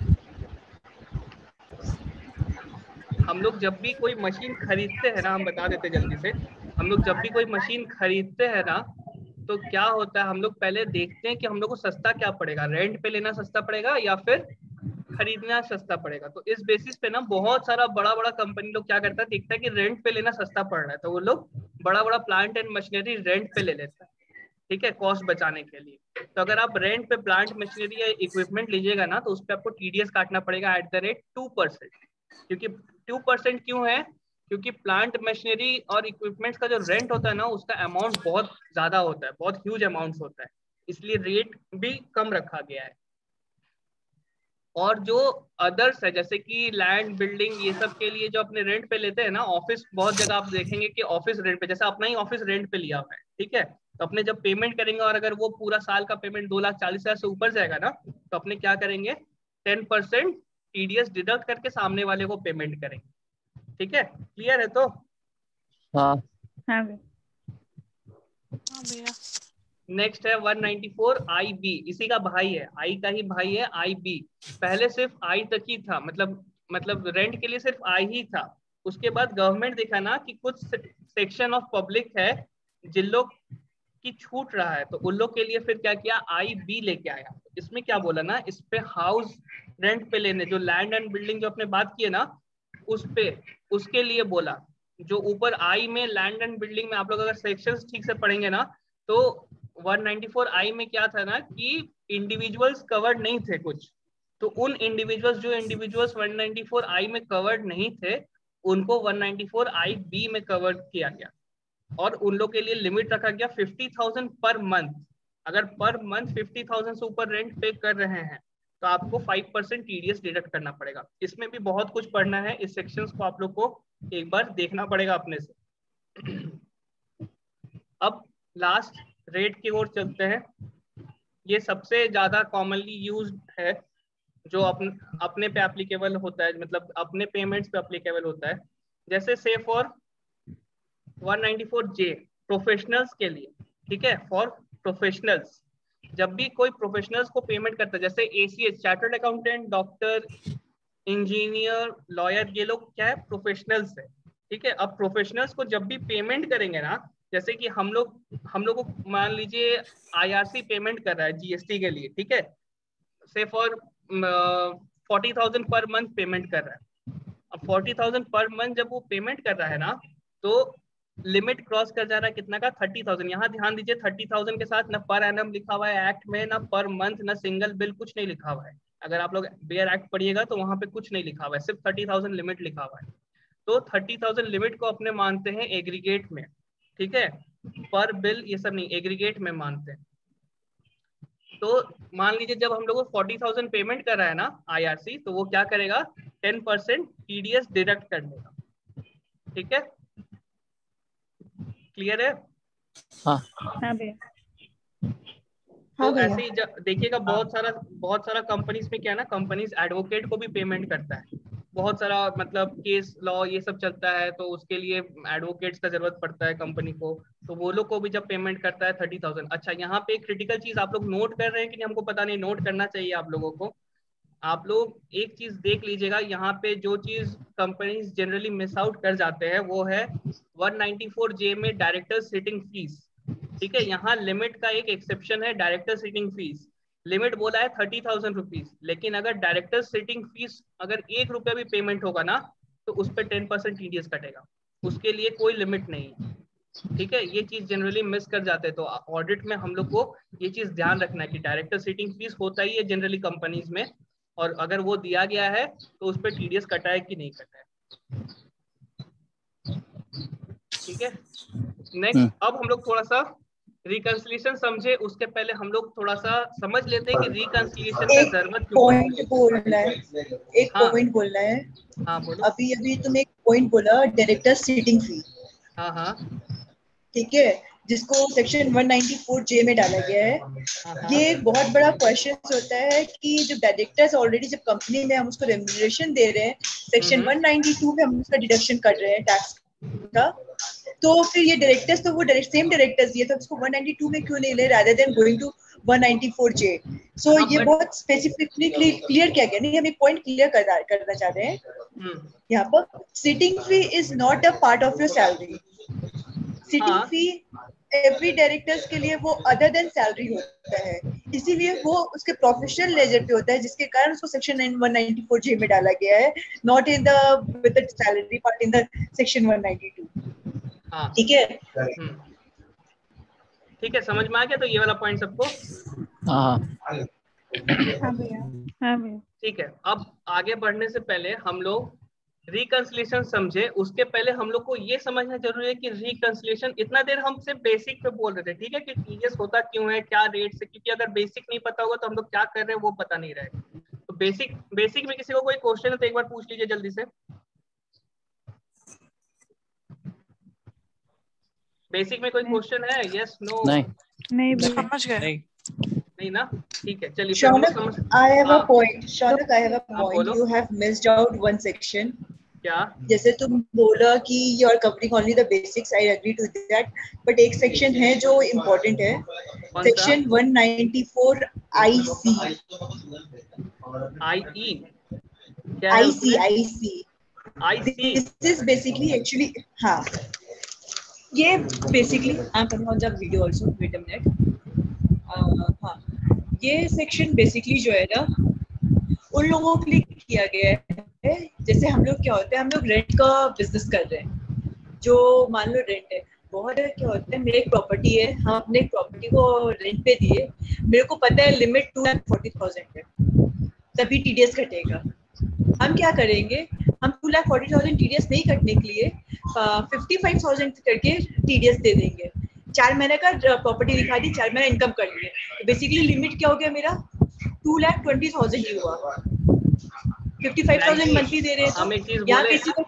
हम लोग जब भी कोई मशीन खरीदते हैं ना, हम बता देते जल्दी से, हम लोग जब भी कोई मशीन खरीदते हैं ना, तो क्या होता है, हम लोग पहले देखते हैं कि हम लोग को सस्ता क्या पड़ेगा, रेंट पे लेना सस्ता पड़ेगा या फिर खरीदना सस्ता पड़ेगा। तो इस बेसिस पे ना बहुत सारा बड़ा बड़ा कंपनी लोग क्या करता है, देखता है कि रेंट पे लेना सस्ता पड़ रहा है, तो वो लोग बड़ा बड़ा प्लांट एंड मशीनरी रेंट पे ले लेता है। ठीक है, कॉस्ट बचाने के लिए। तो अगर आप रेंट पे प्लांट मशीनरी या इक्विपमेंट लीजिएगा ना, तो उस पर आपको टीडीएस काटना पड़ेगा @2%। क्योंकि 2% क्यों है, क्योंकि प्लांट मशीनरी और इक्विपमेंट्स का जो रेंट होता है ना, उसका अमाउंट बहुत ज्यादा होता है, बहुत ह्यूज अमाउंट होता है, इसलिए रेट भी कम रखा गया है। और जो अदर्स है, जैसे कि लैंड बिल्डिंग, ये सब के लिए जो अपने रेंट पे लेते हैं ना, ऑफिस, बहुत जगह आप देखेंगे कि ऑफिस रेंट पे, जैसे अपना ही ऑफिस रेंट पे लिया हुआ है, ठीक है, तो अपने जब पेमेंट करेंगे और अगर वो पूरा साल का पेमेंट 2,40,000 से ऊपर जाएगा ना, तो अपने क्या करेंगे, 10% टीडीएस डिडक्ट करके सामने वाले को पेमेंट करेंगे। ठीक है, क्लियर है? तो हाँ हाँ भैया। हाँ भैया। नेक्स्ट है 194 IB, इसी का भाई है, आई का ही भाई है IB। पहले सिर्फ आई तक ही था, मतलब रेंट के लिए सिर्फ आई ही था। उसके बाद गवर्नमेंट देखा ना कि कुछ सेक्शन ऑफ पब्लिक है जिन लोग की छूट रहा है, तो उन लोग के लिए फिर क्या किया, IB लेके आया। इसमें क्या बोला ना, इस पे हाउस रेंट पे लेने, जो लैंड एंड बिल्डिंग जो अपने बात किए ना, उस पे, उसके लिए बोला। जो ऊपर आई में लैंड एंड बिल्डिंग में आप लोग अगर सेक्शंस ठीक से पढ़ेंगे ना, तो 194 आई में क्या था ना कि इंडिविजुअल्स कवर्ड नहीं थे कुछ, तो उन इंडिविजुअल्स, जो इंडिविजुअल्स 194 आई में कवर्ड नहीं थे, उनको 194 आई बी में कवर किया गया। और उन लोग के लिए लिमिट रखा गया 50,000 पर मंथ। अगर पर मंथ 50,000 से ऊपर रेंट पे कर रहे हैं, तो आपको 5% टीडीएस डिडक्ट करना पड़ेगा। इसमें भी बहुत कुछ पढ़ना है, इस सेक्शंस को आप लोग को एक बार देखना पड़ेगा अपने से। अब लास्ट रेट की ओर चलते हैं। ये सबसे ज्यादा कॉमनली यूज्ड है, जो अपने पे एप्लीकेबल होता है, मतलब अपने पेमेंट्स पे एप्लीकेबल होता है। जैसे से फॉर 194J प्रोफेशनल्स के लिए, ठीक है, फॉर प्रोफेशनल्स, जब भी कोई प्रोफेशनल्स को पेमेंट करता है, जैसे ACH chartered accountant, doctor, engineer, lawyer, ये लोग क्या है, प्रोफेशनल्स है। ठीक है, अब प्रोफेशनल्स को जब भी पेमेंट करेंगे ना, जैसे कि हम लोग को मान लीजिए IRC पेमेंट कर रहा है GST के लिए, ठीक है, से फॉर 40,000 पर मंथ पेमेंट कर रहा है। अब 40,000 पर मंथ जब वो पेमेंट कर रहा है ना, तो लिमिट क्रॉस कर जा रहा है कितना का, 30,000। यहाँ ध्यान दीजिए, 30,000 के साथ ना पर एनम लिखा हुआ है एक्ट में, ना पर मंथ, ना सिंगल बिल, कुछ नहीं लिखा हुआ है। अगर आप लोग बेयर एक्ट पढ़िएगा तो वहां पे कुछ नहीं लिखा हुआ है, सिर्फ 30,000 लिमिट लिखा हुआ है। तो 30,000 लिमिट को अपने मानते हैं एग्रीगेट में, ठीक है, पर बिल ये सब नहीं, एग्रीगेट में मानते हैं। तो मान लीजिए जब हम लोग को 40,000 पेमेंट कर रहा है ना IRC, तो वो क्या करेगा, 10% TDS डिडक्ट कर देगा। ठीक है, क्लियर है? हाँ हाँ भैया। हाँ तो भैया। ऐसे ही देखिएगा, बहुत सारा कंपनीज में क्या है ना, कंपनीज एडवोकेट को भी पेमेंट करता है। बहुत सारा मतलब केस लॉ ये सब चलता है, तो उसके लिए एडवोकेट्स का जरूरत पड़ता है कंपनी को, तो वो लोग को भी जब पेमेंट करता है 30,000। अच्छा, यहाँ पे एक क्रिटिकल चीज आप लोग नोट कर रहे हैं कि नहीं, हमको पता नहीं, नोट करना चाहिए आप लोगों को। आप लोग एक चीज देख लीजिएगा, यहाँ पे जो चीज कंपनीज जनरली मिस आउट कर जाते हैं वो है 194J में डायरेक्टर सिटिंग फीस। ठीक है, यहाँ लिमिट का एक एक्सेप्शन है, डायरेक्टर सिटिंग फीस। लिमिट बोला है 30,000 रुपीज, लेकिन अगर डायरेक्टर सिटिंग फीस अगर ₹1 भी पेमेंट होगा ना, तो उस पर 10% TDS कटेगा, उसके लिए कोई लिमिट नहीं है। ठीक है, ये चीज जनरली मिस कर जाते हैं, तो ऑडिट में हम लोग को ये चीज ध्यान रखना है कि डायरेक्टर सिटिंग फीस होता ही है जनरली कंपनीज में, और अगर वो दिया गया है तो उस पर TDS कटा है कि नहीं कटा है। ठीक है, नेक्स्ट अब हम लोग थोड़ा सा रिकंसिलिएशन समझे उसके पहले हम लोग थोड़ा सा समझ लेते हैं कि रिकंसिलिएशन का एक जरूरत क्यों पॉइंट पड़ती बोलना है, एक हाँ पॉइंट बोलना है। हाँ बोलो। अभी अभी तुम एक पॉइंट बोला, डायरेक्टर सीटिंग फी, हाँ हाँ ठीक है, जिसको सेक्शन 194J में डाला गया है। हाँ हाँ ये एक बहुत बड़ा क्वेश्चन होता है कि जब डायरेक्टर्स ऑलरेडी जब कंपनी में हम उसको रेम्यूनरेशन दे रहे हैं, सेक्शन 192 में हम उसका डिडक्शन कर रहे हैं टैक्स का, तो फिर ये डायरेक्टर्स तो वो सेम डायरेक्टर्स ये तो उसको 192 में क्यों नहीं ले rather than going to 194J। So हाँ, ये but- बहुत स्पेसिफिकली क्लियर किया गया, नहीं हम एक पॉइंट क्लियर करना चाह रहे हैं यहाँ पर। Sitting fee is not a part of your salary. Sitting हाँ फी एवरी डायरेक्टर्स के लिए वो अदर देन सैलरी होता है, इसीलिए वो उसके प्रोफेशनल लेजर पे होता है, जिसके कारण उसको सेक्शन 194J में डाला गया है, not in the with the salary part in the section 192। हाँ ठीक है, ठीक है, समझ में आ गया तो ये वाला पॉइंट सबको। हाँ हाँ भैया, हाँ भैया। ठीक है, अब आगे बढ़ने से पहले हम लोग रिकंसिलिएशन समझे, उसके पहले हम लोग को ये समझना जरूरी है कि रिकंसिलिएशन, इतना देर हम सिर्फ बेसिक पे बोल रहे थे, ठीक है, कि टीडीएस होता क्यों है, क्या रेट से, क्योंकि अगर बेसिक नहीं पता होगा तो हम लोग क्या कर रहे हैं वो पता नहीं रहेगा। तो बेसिक में किसी को कोई क्वेश्चन है तो एक बार पूछ लीजिए जल्दी से। बेसिक में कोई क्वेश्चन है? Yes no? नहीं भैया। समझ गए। नहीं ना, ठीक है, चलिए फिर हम लोग Shaunak, समझ। I have a हाँ, point. Shaunak, I have a हाँ, point. बोलो। You have missed out one section. क्या? जैसे तुम बोला कि you are covering only the basics, I agree to that. But एक section है जो important है, कौन सा? section 194 IC. IE क्या है IC, उसमें? IC. IC This is basically actually, हाँ, ये basically, I'm coming on the video also. Wait a minute. हाँ, ये सेक्शन बेसिकली जो है ना उन लोगों के लिए किया गया है, जैसे हम लोग क्या होता है, हम लोग रेंट का बिजनेस कर रहे हैं, जो मान लो रेंट है, बहुत क्या होता है, मेरे एक प्रॉपर्टी है, हम अपने प्रॉपर्टी को रेंट पे दिए, मेरे को पता है लिमिट 2,40,000 है, तभी टीडीएस कटेगा। हम क्या करेंगे, हम 2,40,000 टीडीएस नहीं कटने के लिए 55,000 करके टीडीएस दे देंगे। 4 महीने का प्रॉपर्टी दिखा दी, 4 महीने इनकम कर लिए, तो बेसिकली लिमिट क्या हो गया मेरा, 2,20,000 ही हुआ। 55,000 मंथली दे रहे हैं, हम एक चीज तो यहाँ बोले, किसी को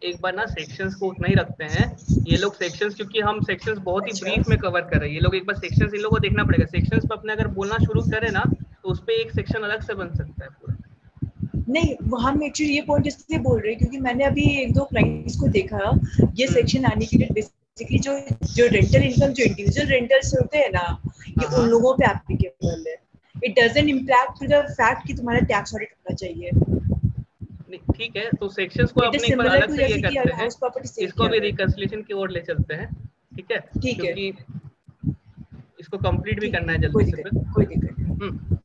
एक बार ना सेक्शंस को उतना ही रखते हैं ये लोग सेक्शंस, क्योंकि हम सेक्शंस बहुत ही ब्रीफ में कवर कर रहे हैं। ये लोग एक बार सेक्शंस इन लोगों को देखना पड़ेगा। सेक्शंस पे अपने अगर बोलना शुरू करें ना तो उस पे एक सेक्शन अलग से बन सकता है पूरा। नहीं, हम एक्चुअली ये पॉइंट इसलिए बोल रहे हैं क्योंकि मैंने अभी 1-2 क्लाइंट्स को देखा, ये सेक्शन आने के लिए बेसिकली जो रेंटल इनकम, जो इंडिविजुअल रेंटल्स होते हैं ना, ये उन लोगों पे एप्लीकेबल है। It doesn't impact the fact कि तुम्हारा टैक्स ऑडिट होना चाहिए। ठीक है, तो सेक्शंस को अपने एक बार अलग से ये करते हैं, इसको भी रिकंसिलिएशन की ओर ले चलते हैं, ठीक है, क्योंकि इसको कंप्लीट भी करना है जल्दी से। कोई दिक्कत नहीं।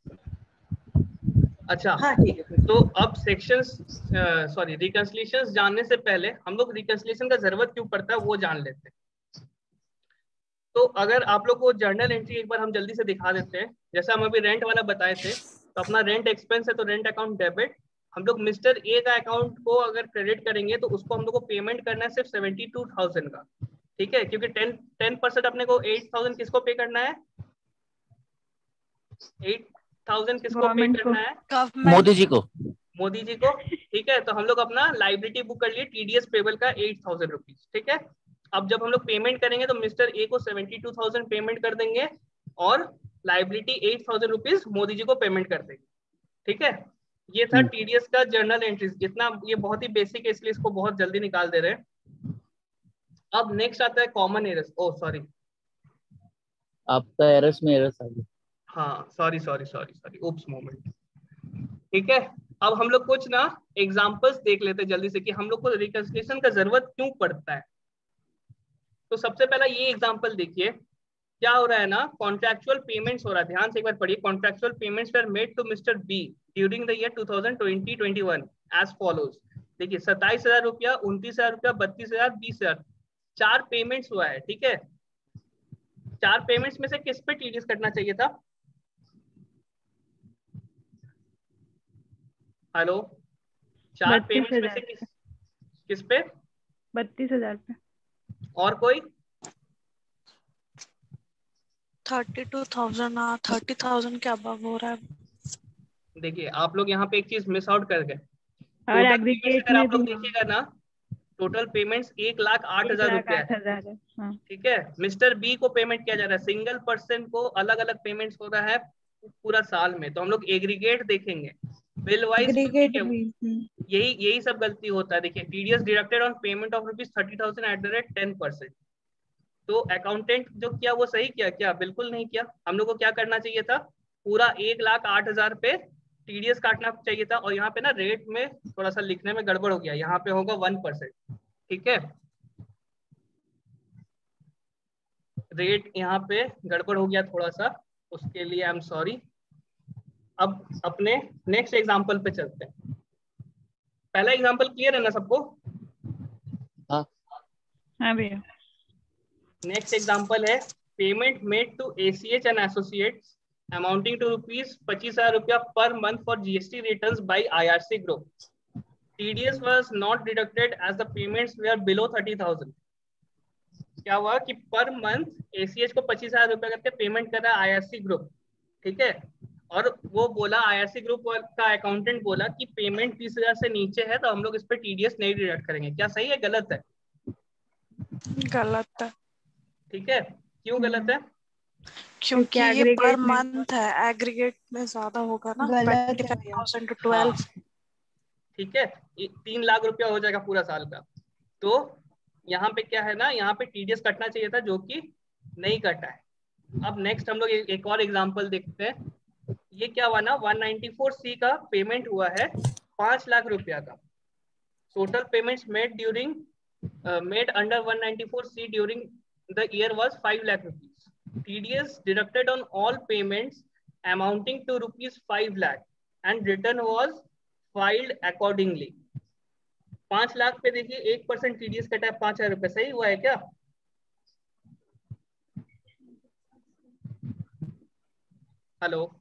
अच्छा, हाँ ठीक है। तो अब सेक्शंस सॉरी रिकंसिलिएशंस जानने से पहले हम लोग रिकंसिलिएशन का जरूरत क्यों पड़ता है वो जान लेते हैं। तो अगर आप लोग को जर्नल एंट्री एक बार हम जल्दी से दिखा देते हैं, जैसा हम अभी रेंट वाला बताए थे, तो अपना रेंट एक्सपेंस है तो रेंट अकाउंट डेबिट, हम लोग मिस्टर ए का अकाउंट को अगर क्रेडिट करेंगे तो उसको हम लोग को पेमेंट करना है सिर्फ 72,000 का, ठीक है, क्योंकि 10% अपने को 8,000 किसको पे करना है, 8,000 किसको पे करना है, मोदी जी को, मोदी जी को, ठीक है। तो हम लोग अपना लाइबिलिटी बुक कर लिए टीडीएस पेबल का 8,000 रुपीज, ठीक है। अब जब हम लोग पेमेंट करेंगे तो मिस्टर ए को 72,000 पेमेंट कर देंगे और लाइबिलिटी 8,000 रुपीज मोदी जी को पेमेंट कर देंगे, ठीक है। ये था टीडीएस का जर्नल एंट्रीज, इतना ये बहुत ही बेसिक है इसलिए इसको बहुत जल्दी निकाल दे रहे हैं। अब नेक्स्ट आता है कॉमन एरर्स। ओ सॉरी, आपका एरर्स में एरर्स आ गया। हाँ सॉरी उप्स मोमेंट, ठीक है। अब हम लोग कुछ ना एग्जांपल्स देख लेते हैं जल्दी से कि हम लोग को रिकंसिलिएशन का जरूरत क्यों पड़ता है। तो सबसे पहला ये एग्जांपल देखिए, क्या हो रहा है ना, कॉन्ट्रैक्चुअल पेमेंट्स हो रहा है, ध्यान से एक बार पढ़िए। Contractual payments were made to mister B during the year 2020-21 as follows. देखिए 27,000 रुपया, 29,000 रुपया, 32,000, 20,000, 4 पेमेंट्स हुआ है, ठीक है। 4 पेमेंट्स में से किस पे टीडीएस कटना चाहिए था? हेलो, 4 पेमेंट्स में से किस पे? 32,000 पे। और कोई? 32,000, हाँ 30,000 के अबव हो रहा है। देखिए आप लोग यहाँ पे एक चीज मिस आउट कर गए। और टोटल पेमेंट्स एग्रीगेट अगर में आप भी लोग देखिएगा ना, टोटल पेमेंट्स 1,08,000 रुपया है। 1,08,000 है। हाँ। ठीक है, मिस्टर बी को पेमेंट किया जा रहा है, सिंगल पर्सन को अलग अलग पेमेंट्स हो रहा है पूरा साल में। तो हम लोग एग्रीगेट देखेंगे, बिल वाइज एग्रीगेट भी। यही यही सब गलती होता है। देखिए TDS deducted on payment of ₹30,000 @ 10%। तो अकाउंटेंट जो किया वो सही किया क्या? बिल्कुल नहीं किया। हम लोग को क्या करना चाहिए था, पूरा 1,08,000 पे टीडीएस काटना चाहिए था। और यहाँ पे ना रेट में थोड़ा सा लिखने में गड़बड़ हो गया, यहाँ पे होगा 1%। ठीक है, रेट यहाँ पे गड़बड़ हो गया थोड़ा सा, उसके लिए आई एम सॉरी। अब अपने नेक्स्ट एग्जांपल पे चलते हैं। पहला एग्जांपल क्लियर है ना सबको? हाँ भैया। नेक्स्ट एग्जांपल है payment made to ACH and associates amounting to ₹25,000 per month for GST returns by IRC group. TDS was not deducted as the payments they are below 30,000। क्या हुआ कि पर मंथ एसीएच को ₹25,000 करके payment कर रहा है IRC group. ठीक है, और वो बोला, आईआरसी ग्रुप का अकाउंटेंट बोला कि पेमेंट 30,000 से नीचे है तो हम लोग इस पे टीडीएस नहीं डिडक्ट करेंगे। क्या सही है गलत है? गलत है। ठीक है, क्यों गलत है? क्योंकि ये aggregate पर में- मंथ है, एग्रीगेट में ज्यादा होगा ना, गलत है 25,000 to 12। ठीक है, 3 लाख रुपया हो जाएगा पूरा साल का। तो यहाँ पे क्या है ना, यहाँ पे टीडीएस कटना चाहिए था, जो कि नहीं कटा है। अब नेक्स्ट हम लोग एक और एग्जांपल देखते हैं। ये क्या हुआ ना, 194C का पेमेंट हुआ है 5 लाख रुपया का। Total payments made during made under 194C during the year was 5 lakh rupees. TDS deducted on all payments amounting to ₹5 lakh and return was filed accordingly. 5 lakh पे देखिए 1% टीडीएस कटा है, 5,000 रुपए। सही हुआ है क्या? हेलो,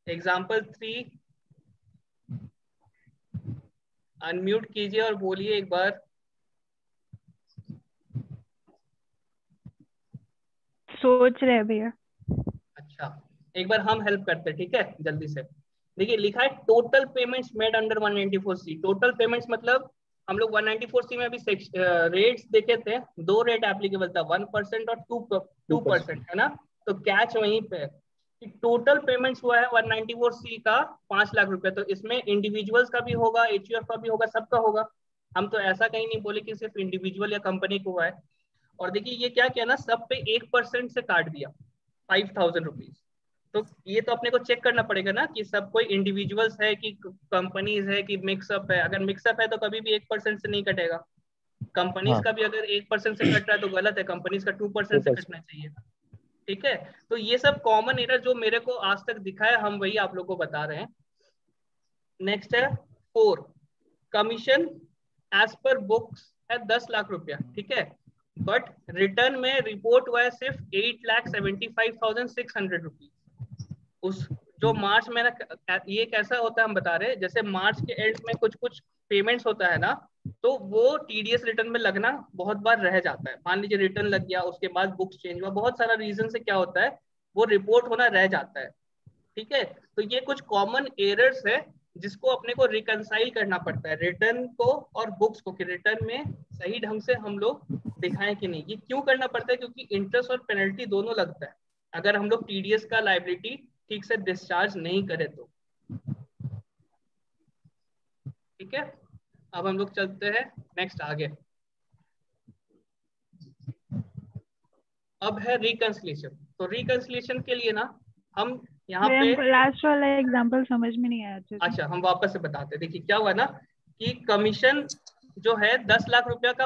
एग्जाम्पल 3 अनम्यूट कीजिए और बोलिए एक बार। सोच रहे हैं भैया। अच्छा, एक बार हम हेल्प करते हैं, ठीक है, जल्दी से। देखिए लिखा है total payments made under 194C। Total payments मतलब हम लोग 194C में अभी रेट्स देखे थे, 2 रेट एप्लीकेबल था, 1% और 2%, है ना? तो कैच वहीं पे है कि टोटल पेमेंट्स हुआ है 194C का 5 लाख रुपए। तो इसमें इंडिविजुअल्स का भी होगा, एचयूएफ का भी होगा, सबका होगा। हम तो ऐसा कहीं नहीं बोले कि सिर्फ इंडिविजुअल या कंपनी को हुआ है। और देखिए ये क्या किया ना, सब पे 1% से काट दिया 5,000 रुपीज। तो ये तो अपने को चेक करना पड़ेगा ना कि सब कोई इंडिविजुअल्स है कि कंपनीज है कि मिक्सअप है। अगर मिक्सअप है तो कभी भी 1% से नहीं कटेगा। कंपनीज हाँ। का भी अगर 1% से कट रहा है तो गलत है, कंपनीज का 2% से कटना चाहिए। ठीक है, तो ये सब कॉमन एरर जो मेरे को आज तक दिखा है, हम वही आप लोग को बता रहे हैं। नेक्स्ट है 4, कमीशन एज पर बुक्स है 10 लाख रुपया। ठीक है, बट रिटर्न में रिपोर्ट हुआ है सिर्फ 8,75,600 रुपीज। उस जो मार्च में ना, ये कैसा होता है हम बता रहे हैं, जैसे मार्च के एंड में कुछ कुछ पेमेंट्स होता है ना, तो वो टीडीएस रिटर्न में लगना बहुत बार रह जाता है। मान लीजिए रिटर्न लग गया, उसके बाद बुक्स चेंज हुआ, बहुत सारा रीजन से क्या होता है वो रिपोर्ट होना रह जाता है। ठीक है, तो ये कुछ कॉमन एरर्स है जिसको अपने को रिकंसाइल करना पड़ता है, रिटर्न को और बुक्स को, कि रिटर्न में सही ढंग से हम लोग दिखाएं कि नहीं। ये क्यों करना पड़ता है? क्योंकि इंटरेस्ट और पेनल्टी दोनों लगता है अगर हम लोग टीडीएस का लायबिलिटी ठीक से डिस्चार्ज नहीं करे तो। ठीक है, अब हम लोग चलते हैं नेक्स्ट आगे। अब है रिकंसिलिएशन। तो रिकंसिलिएशन के लिए ना हम यहाँ पे लास्ट वाला एग्जांपल समझ में नहीं आया अच्छे से। अच्छा, हम वापस से बताते हैं। देखिए क्या हुआ ना कि कमीशन जो है 10 लाख रुपया का,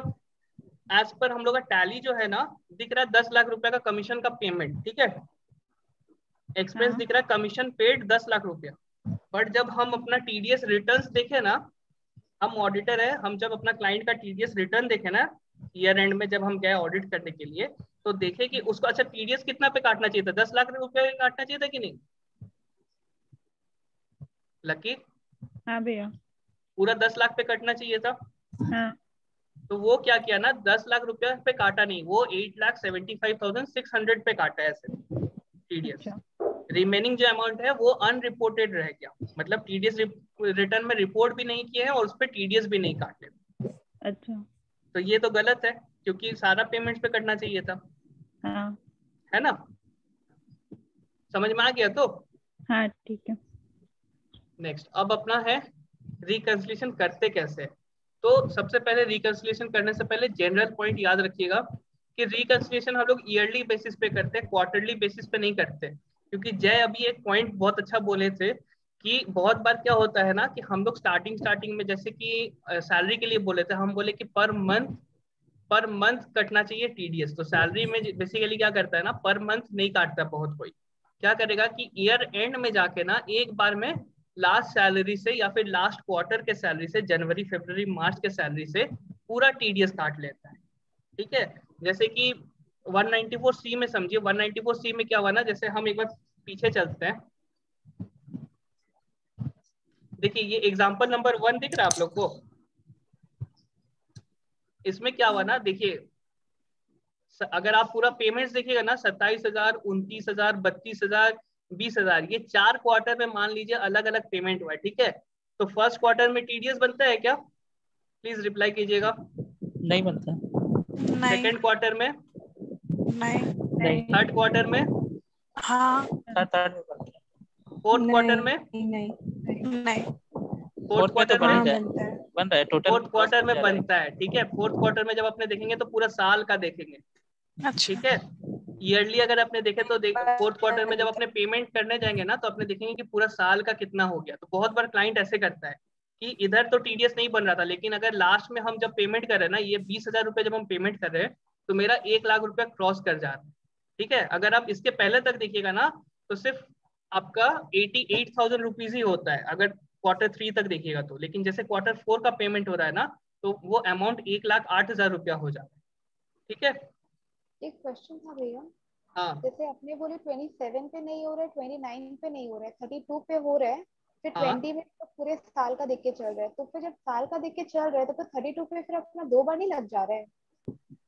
एज पर हम लोग का टैली जो है ना, दिख रहा है 10 लाख रुपया का कमीशन का पेमेंट। ठीक है, एक्सपेंस हाँ। दिख रहा है कमीशन पेड 10 लाख रुपया। बट जब हम अपना टीडीएस रिटर्न्स देखे ना, हम ऑडिटर है, हम जब अपना क्लाइंट का टीडीएस रिटर्न देखे ना ईयर एंड में, जब हम गए ऑडिट करने के लिए, तो देखे कि उसको अच्छा टीडीएस कितना पे काटना चाहिए था, 10 लाख रुपया काटना चाहिए था कि नहीं लकी? हाँ भैया। पूरा 10 लाख पे कटना चाहिए था। हाँ। तो वो क्या किया ना, 10 लाख रुपया पे काटा नहीं, वो 8,75,600 पे काटा है ऐसे टीडीएस। रिमेनिंग जो अमाउंट है वो अनरिपोर्टेड रह गया, मतलब टीडीएस रिटर्न में रिपोर्ट भी नहीं किया है और उस पर टीडीएस भी नहीं काटे। अच्छा, तो ये तो गलत है, क्योंकि सारा पेमेंट्स पे कटना चाहिए था। हाँ है ना, समझ में आ गया? तो हाँ ठीक है। नेक्स्ट अब अपना है रिकंसिलिएशन करते कैसे। तो सबसे पहले रिकंसिलिएशन करने से पहले जनरल पॉइंट याद रखिएगा कि रिकंसिलिएशन हम लोग ईयरली बेसिस पे करते हैं, क्वार्टरली बेसिस पे नहीं करते। क्योंकि जय अभी एक पॉइंट बहुत अच्छा बोले थे कि बहुत बार क्या होता है ना कि हम लोग स्टार्टिंग में जैसे कि सैलरी के लिए बोले थे, हम बोले कि पर मंथ कटना चाहिए टीडीएस। तो सैलरी में बेसिकली क्या करता है ना, पर मंथ नहीं काटता बहुत कोई, क्या करेगा कि ईयर एंड में जाके ना एक बार में लास्ट सैलरी से या फिर लास्ट क्वार्टर के सैलरी से, जनवरी फरवरी मार्च के सैलरी से पूरा टीडीएस काट लेता है। ठीक है, जैसे कि 194C में समझिए, 194C में क्या हुआ ना, जैसे हम एक बार पीछे चलते हैं, देखिए ये एग्जांपल नंबर 1 दिख रहा है आप लोग को। इसमें क्या हुआ ना, देखिए अगर आप पूरा पेमेंट्स देखिएगा ना, 27,000, 29,000, 32,000, 20,000, ये 4 क्वार्टर में मान लीजिए अलग अलग पेमेंट हुआ है। ठीक है, तो फर्स्ट क्वार्टर में टीडीएस बनता है क्या? प्लीज रिप्लाई कीजिएगा। नहीं बनता। नहीं सेकेंड क्वार्टर में? नहीं थर्ड क्वार्टर में? हाँ फोर्थ क्वार्टर में? नहीं फोर्थ क्वार्टर में? बन रहा है टोटल। फोर्थ क्वार्टर में बनता है। ठीक है, फोर्थ क्वार्टर में जब अपने देखेंगे तो पूरा साल का देखेंगे। अच्छा ठीक है, ईयरली अगर आपने देखे तो फोर्थ क्वार्टर में जब अपने पेमेंट करने जाएंगे ना तो अपने देखेंगे कि पूरा साल का कितना हो गया। तो बहुत बार क्लाइंट ऐसे करता है कि इधर तो टीडीएस नहीं बन रहा था, लेकिन अगर लास्ट में हम जब पेमेंट कर रहे हैं ना, ये 20,000 रुपये जब हम पेमेंट कर रहे हैं तो मेरा 1 लाख रुपया क्रॉस कर जा रहा है। ठीक है, अगर आप इसके पहले तक देखिएगा ना तो सिर्फ आपका 88,000 रुपीज ही होता है अगर क्वार्टर 3 तक देखिएगा तो। लेकिन जैसे क्वार्टर 4 का पेमेंट हो रहा है ना तो वो अमाउंट 1,08,000 रुपया हो जाता है। ठीक है, एक क्वेश्चन था भैया। हाँ जैसे अपने बोले 27 पे नहीं हो रहा है, 29 पे नहीं हो रहा है, 32 पे हो रहा है, फिर हाँ 20 में तो पूरे साल का देख के चल रहा है। तो फिर जब साल का देख के चल रहा है तो फिर 32 पे फिर अपना 2 बार नहीं लग जा रहा है?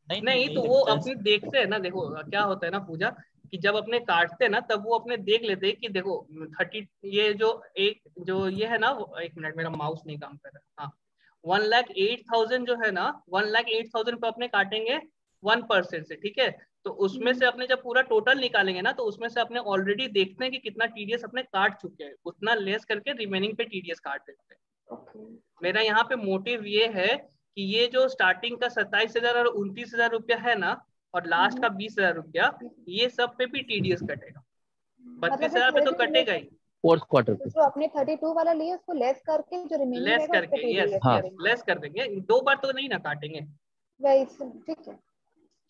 नहीं तो वो अपने देखते हैं ना। देखो क्या होता है ना पूजा, कि जब अपने काटते हैं ना तब वो अपने देख लेते हैं कि देखो 30, ये जो ये है ना, एक मिनट मेरा माउस नहीं काम कर रहा। हाँ, 1,08,000 जो है ना, 1,08,000 पे अपने काटेंगे 1% से। ठीक है, तो उसमें से अपने जब पूरा टोटल निकालेंगे ना तो उसमें से अपने ऑलरेडी देखते हैं कि कितना टीडीएस अपने काट चुके हैं, उतना लेस करके रिमेनिंग पे टीडीएस काट देते हैं। मेरा यहाँ पे मोटिव ये है कि ये जो स्टार्टिंग का 27,000 और 29,000 रुपया है ना, और लास्ट का 20,000 रुपया, ये सब पे भी टीडीएस कटेगा। 32,000 पे तो कटेगा ही। फोर्थ क्वार्टर पे जो अपने 32 वाला लिए उसको लेस करके जो रिमेनिंग लेस रहेगा उस पे करके, यस TDS यस, लेस कर देंगे। 2 बार तो नहीं ना काटेंगे। वही ठीक है।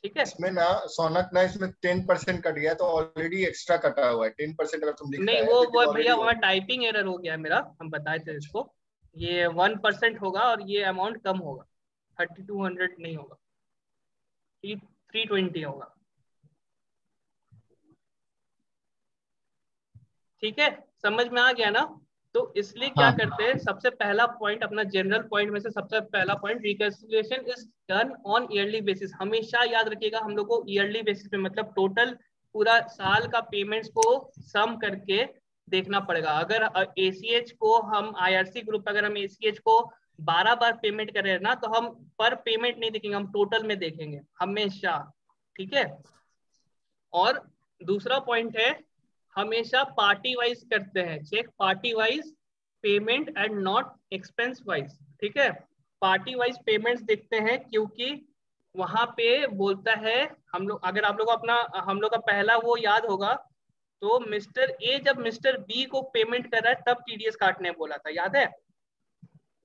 ठीक है, इसमें ना सोनक ना इसमें 10% कट गया, तो ऑलरेडी एक्स्ट्रा कटा हुआ है 10% अगर तुम लिख नहीं रहा है तो वो भैया already वहाँ टाइपिंग एरर हो गया है मेरा, हम बताए थे इसको। ये 1% होगा और ये अमाउंट कम होगा, 3,200 नहीं होगा, 320 होगा। ठीक है, समझ में आ गया ना? तो इसलिए क्या हाँ। करते हैं, सबसे पहला पॉइंट अपना जनरल पॉइंट में से सबसे पहला point, reconciliation is done on yearly basis. हमेशा याद रखिएगा हम लोग को ईयरली बेसिस पे, मतलब टोटल पूरा साल का पेमेंट्स को सम करके देखना पड़ेगा। अगर एसीएच को हम आईआरसी ग्रुप, अगर हम एसीएच को 12 बार पेमेंट कर रहे हैं ना तो हम पर पेमेंट नहीं देखेंगे, हम टोटल में देखेंगे हमेशा। ठीक है, और दूसरा पॉइंट है हमेशा पार्टी वाइज करते हैं check, party wise payment and not expense wise. ठीक है, पार्टी वाइज पेमेंट्स देखते हैं क्योंकि वहां पे बोलता है हम लोग, अगर आप लोग अपना हम लोग का पहला वो याद होगा तो मिस्टर ए जब मिस्टर बी को पेमेंट कर रहा है तब टीडीएस काटने बोला था, याद है?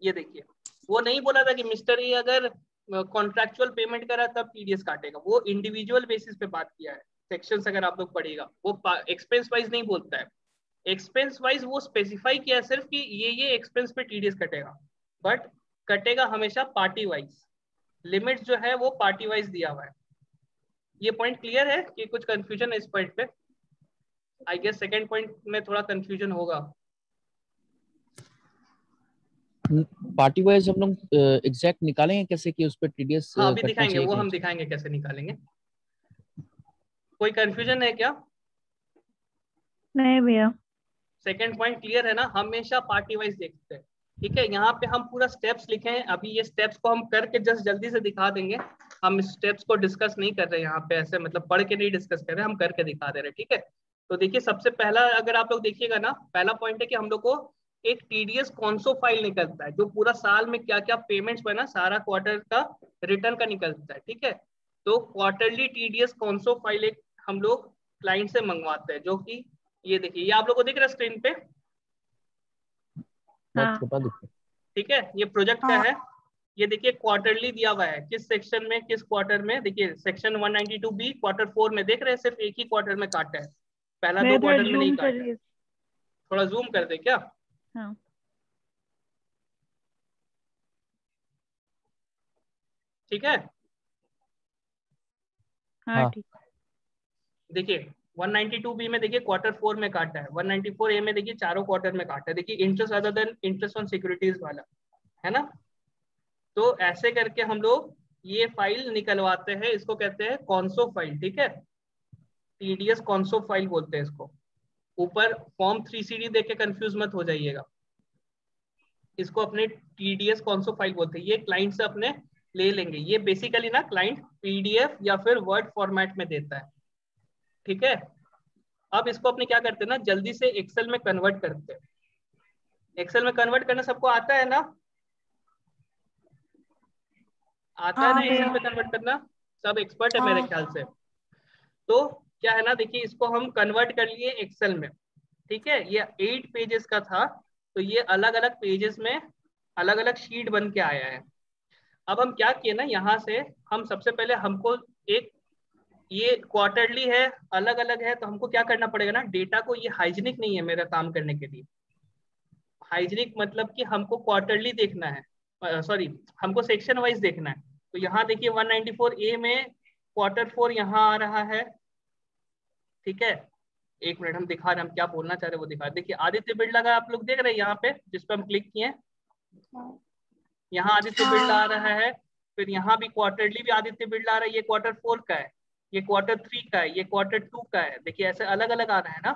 ये देखिए, वो नहीं बोला था कि मिस्टर ए अगर कॉन्ट्रेक्चुअल पेमेंट कर रहा है तब टीडीएस काटेगा, वो इंडिविजुअल बेसिस पे बात किया है। सेक्शंस अगर आप लोग पढ़िएगा, वो एक्सपेंस वाइज नहीं बोलता है। एक्सपेंस वाइज वो स्पेसिफाई किया है सिर्फ कि ये एक्सपेंस पे टीडीएस कटेगा, बट कटेगा हमेशा पार्टी वाइज। लिमिट जो है वो पार्टी वाइज दिया हुआ है। ये पॉइंट क्लियर है कि कुछ कंफ्यूजन है इस पॉइंट पे? आई गेस सेकेंड पॉइंट में थोड़ा कंफ्यूजन होगा। पार्टी वाइज हम लोग एग्जैक्ट निकालेंगे कैसे कि उस पर टीडीएस हाँ अभी कटना दिखाएंगे, चाहिए वो कि हम नहीं? दिखाएंगे कैसे निकालेंगे। कोई कंफ्यूजन है क्या? नहीं भैया। सेकंड पॉइंट क्लियर है ना? हमेशा पार्टी वाइज देखते हैं, ठीक है। यहाँ पे हम पूरा स्टेप्स लिखे हैं, अभी ये स्टेप्स को हम करके जस्ट जल्दी से दिखा देंगे। हम इस स्टेप्स को डिस्कस नहीं कर रहे यहाँ पे, ऐसे मतलब पढ़ के नहीं डिस्कस कर रहे, हम करके दिखा दे रहे, ठीक है। तो देखिए सबसे पहला अगर आप लोग देखिएगा ना, पहला पॉइंट है कि हम लोग को एक टीडीएस कॉन्सो फाइल निकलता है, जो पूरा साल में क्या क्या पेमेंट्स बना सारा क्वार्टर का रिटर्न का निकलता है, ठीक है। तो क्वार्टरली टीडीएस कॉन्सो फाइल एक हम लोग क्लाइंट से मंगवाते हैं, जो कि ये देखिए, ये आप लोग को दिख रहा है स्क्रीन पे, बहुत हाँ। छोटा दिखता है। ठीक है। ये प्रोजेक्ट का है, ये देखिए क्वार्टरली दिया हुआ है, किस सेक्शन में किस क्वार्टर में। देखिए सेक्शन 192B क्वार्टर 4 में देख रहे हैं, सिर्फ एक ही क्वार्टर में काटा है, पहला मैं 2 थोड़ा क्वार्टर में नहीं जूम कर काटा है। रही हूँ। थोड़ा जूम कर दे क्या? हाँ ठीक है। हाँ हाँ। ठीक। देखिए 192B में देखिए क्वार्टर 4 में काटा है, 194A में देखिए चारों क्वार्टर में काटा है। देखिए interest other than interest on securities वाला है ना। तो ऐसे करके हम लोग ये फाइल निकलवाते हैं, इसको कहते हैं कॉन्सो फाइल, ठीक है। टीडीएस कॉन्सो फाइल बोलते हैं इसको। ऊपर फॉर्म 3CD देख के कंफ्यूज मत हो जाइएगा, इसको अपने टीडीएस कॉन्सो फाइल बोलते हैं। ये क्लाइंट से अपने ले लेंगे, ये बेसिकली ना क्लाइंट पीडीएफ या फिर वर्ड फॉर्मेट में देता है, ठीक है। अब इसको अपने क्या करते हैं ना, जल्दी से एक्सेल में कन्वर्ट करते हैं। एक्सेल में कन्वर्ट करना सबको आता है ना? आता है हाँ ना एक्सेल भैया। में कन्वर्ट करना? सब एक्सपर्ट है मेरे हाँ ख्याल से। तो क्या है ना, देखिए इसको हम कन्वर्ट कर लिए एक्सेल में, ठीक है। ये 8 पेजेस का था, तो ये अलग अलग पेजेस में अलग अलग शीट बन के आया है। अब हम क्या किए ना, यहाँ से हम सबसे पहले हमको एक, ये क्वार्टरली है, अलग अलग है, तो हमको क्या करना पड़ेगा ना, डेटा को, ये हाइजीनिक नहीं है मेरा काम करने के लिए। हाइजीनिक मतलब कि हमको क्वार्टरली देखना है, सॉरी हमको सेक्शन वाइज देखना है। तो यहाँ देखिए 194A में क्वार्टर 4 यहाँ आ रहा है, ठीक है। एक मिनट, हम दिखा रहे हैं, हम क्या बोलना चाह रहे हैं वो दिखा रहे। देखिए आदित्य बिरला का आप लोग देख रहे हैं यहाँ पे, जिस पे हम क्लिक किए, यहाँ आदित्य बिरला आ रहा है। फिर यहाँ भी क्वार्टरली भी आदित्य बिरला आ रहा है, ये क्वार्टर 4 का है, ये क्वार्टर 3 का है, ये क्वार्टर 2 का है। देखिए ऐसे अलग अलग आ रहा है ना,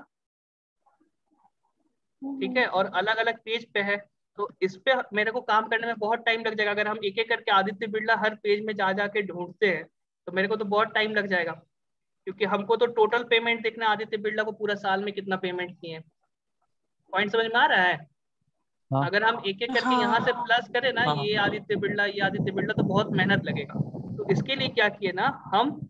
ठीक है, और अलग अलग पेज पे है। तो इस पे मेरे को काम करने में बहुत टाइम लग जाएगा। अगर हम एक एक करके आदित्य बिरला हर पेज में जा जाके ढूंढते हैं तो मेरे को तो बहुत टाइम लग जाएगा, क्योंकि हमको तो टोटल पेमेंट देखना है, आदित्य बिरला को पूरा साल में कितना पेमेंट किए। पॉइंट समझ में आ रहा है? हाँ। अगर हम एक एक करके यहाँ से प्लस करें ना, हाँ। ये आदित्य बिरला, ये आदित्य बिरला, तो बहुत मेहनत लगेगा। तो इसके लिए क्या किए ना, हम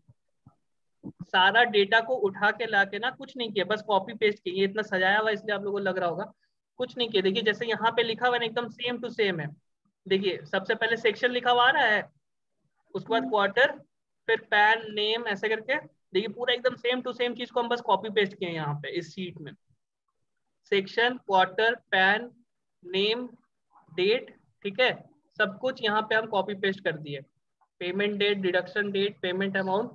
सारा डेटा को उठा के ला के ना, कुछ नहीं किया, बस कॉपी पेस्ट किए। ये इतना सजाया हुआ इसलिए आप लोगों को लग रहा होगा, कुछ नहीं किया। देखिए जैसे यहाँ पे लिखा हुआ है एकदम सेम टू सेम है। देखिए सबसे पहले सेक्शन लिखा हुआ आ रहा है, उसके बाद क्वार्टर, फिर पैन नेम, ऐसे करके देखिए पूरा एकदम सेम टू सेम चीज को हम बस कॉपी पेस्ट किए यहाँ पे इस शीट में। Section, quarter, PAN, name, date, ठीक है, सब कुछ यहाँ पे हम कॉपी पेस्ट कर दिए। Payment date, deduction date, payment amount,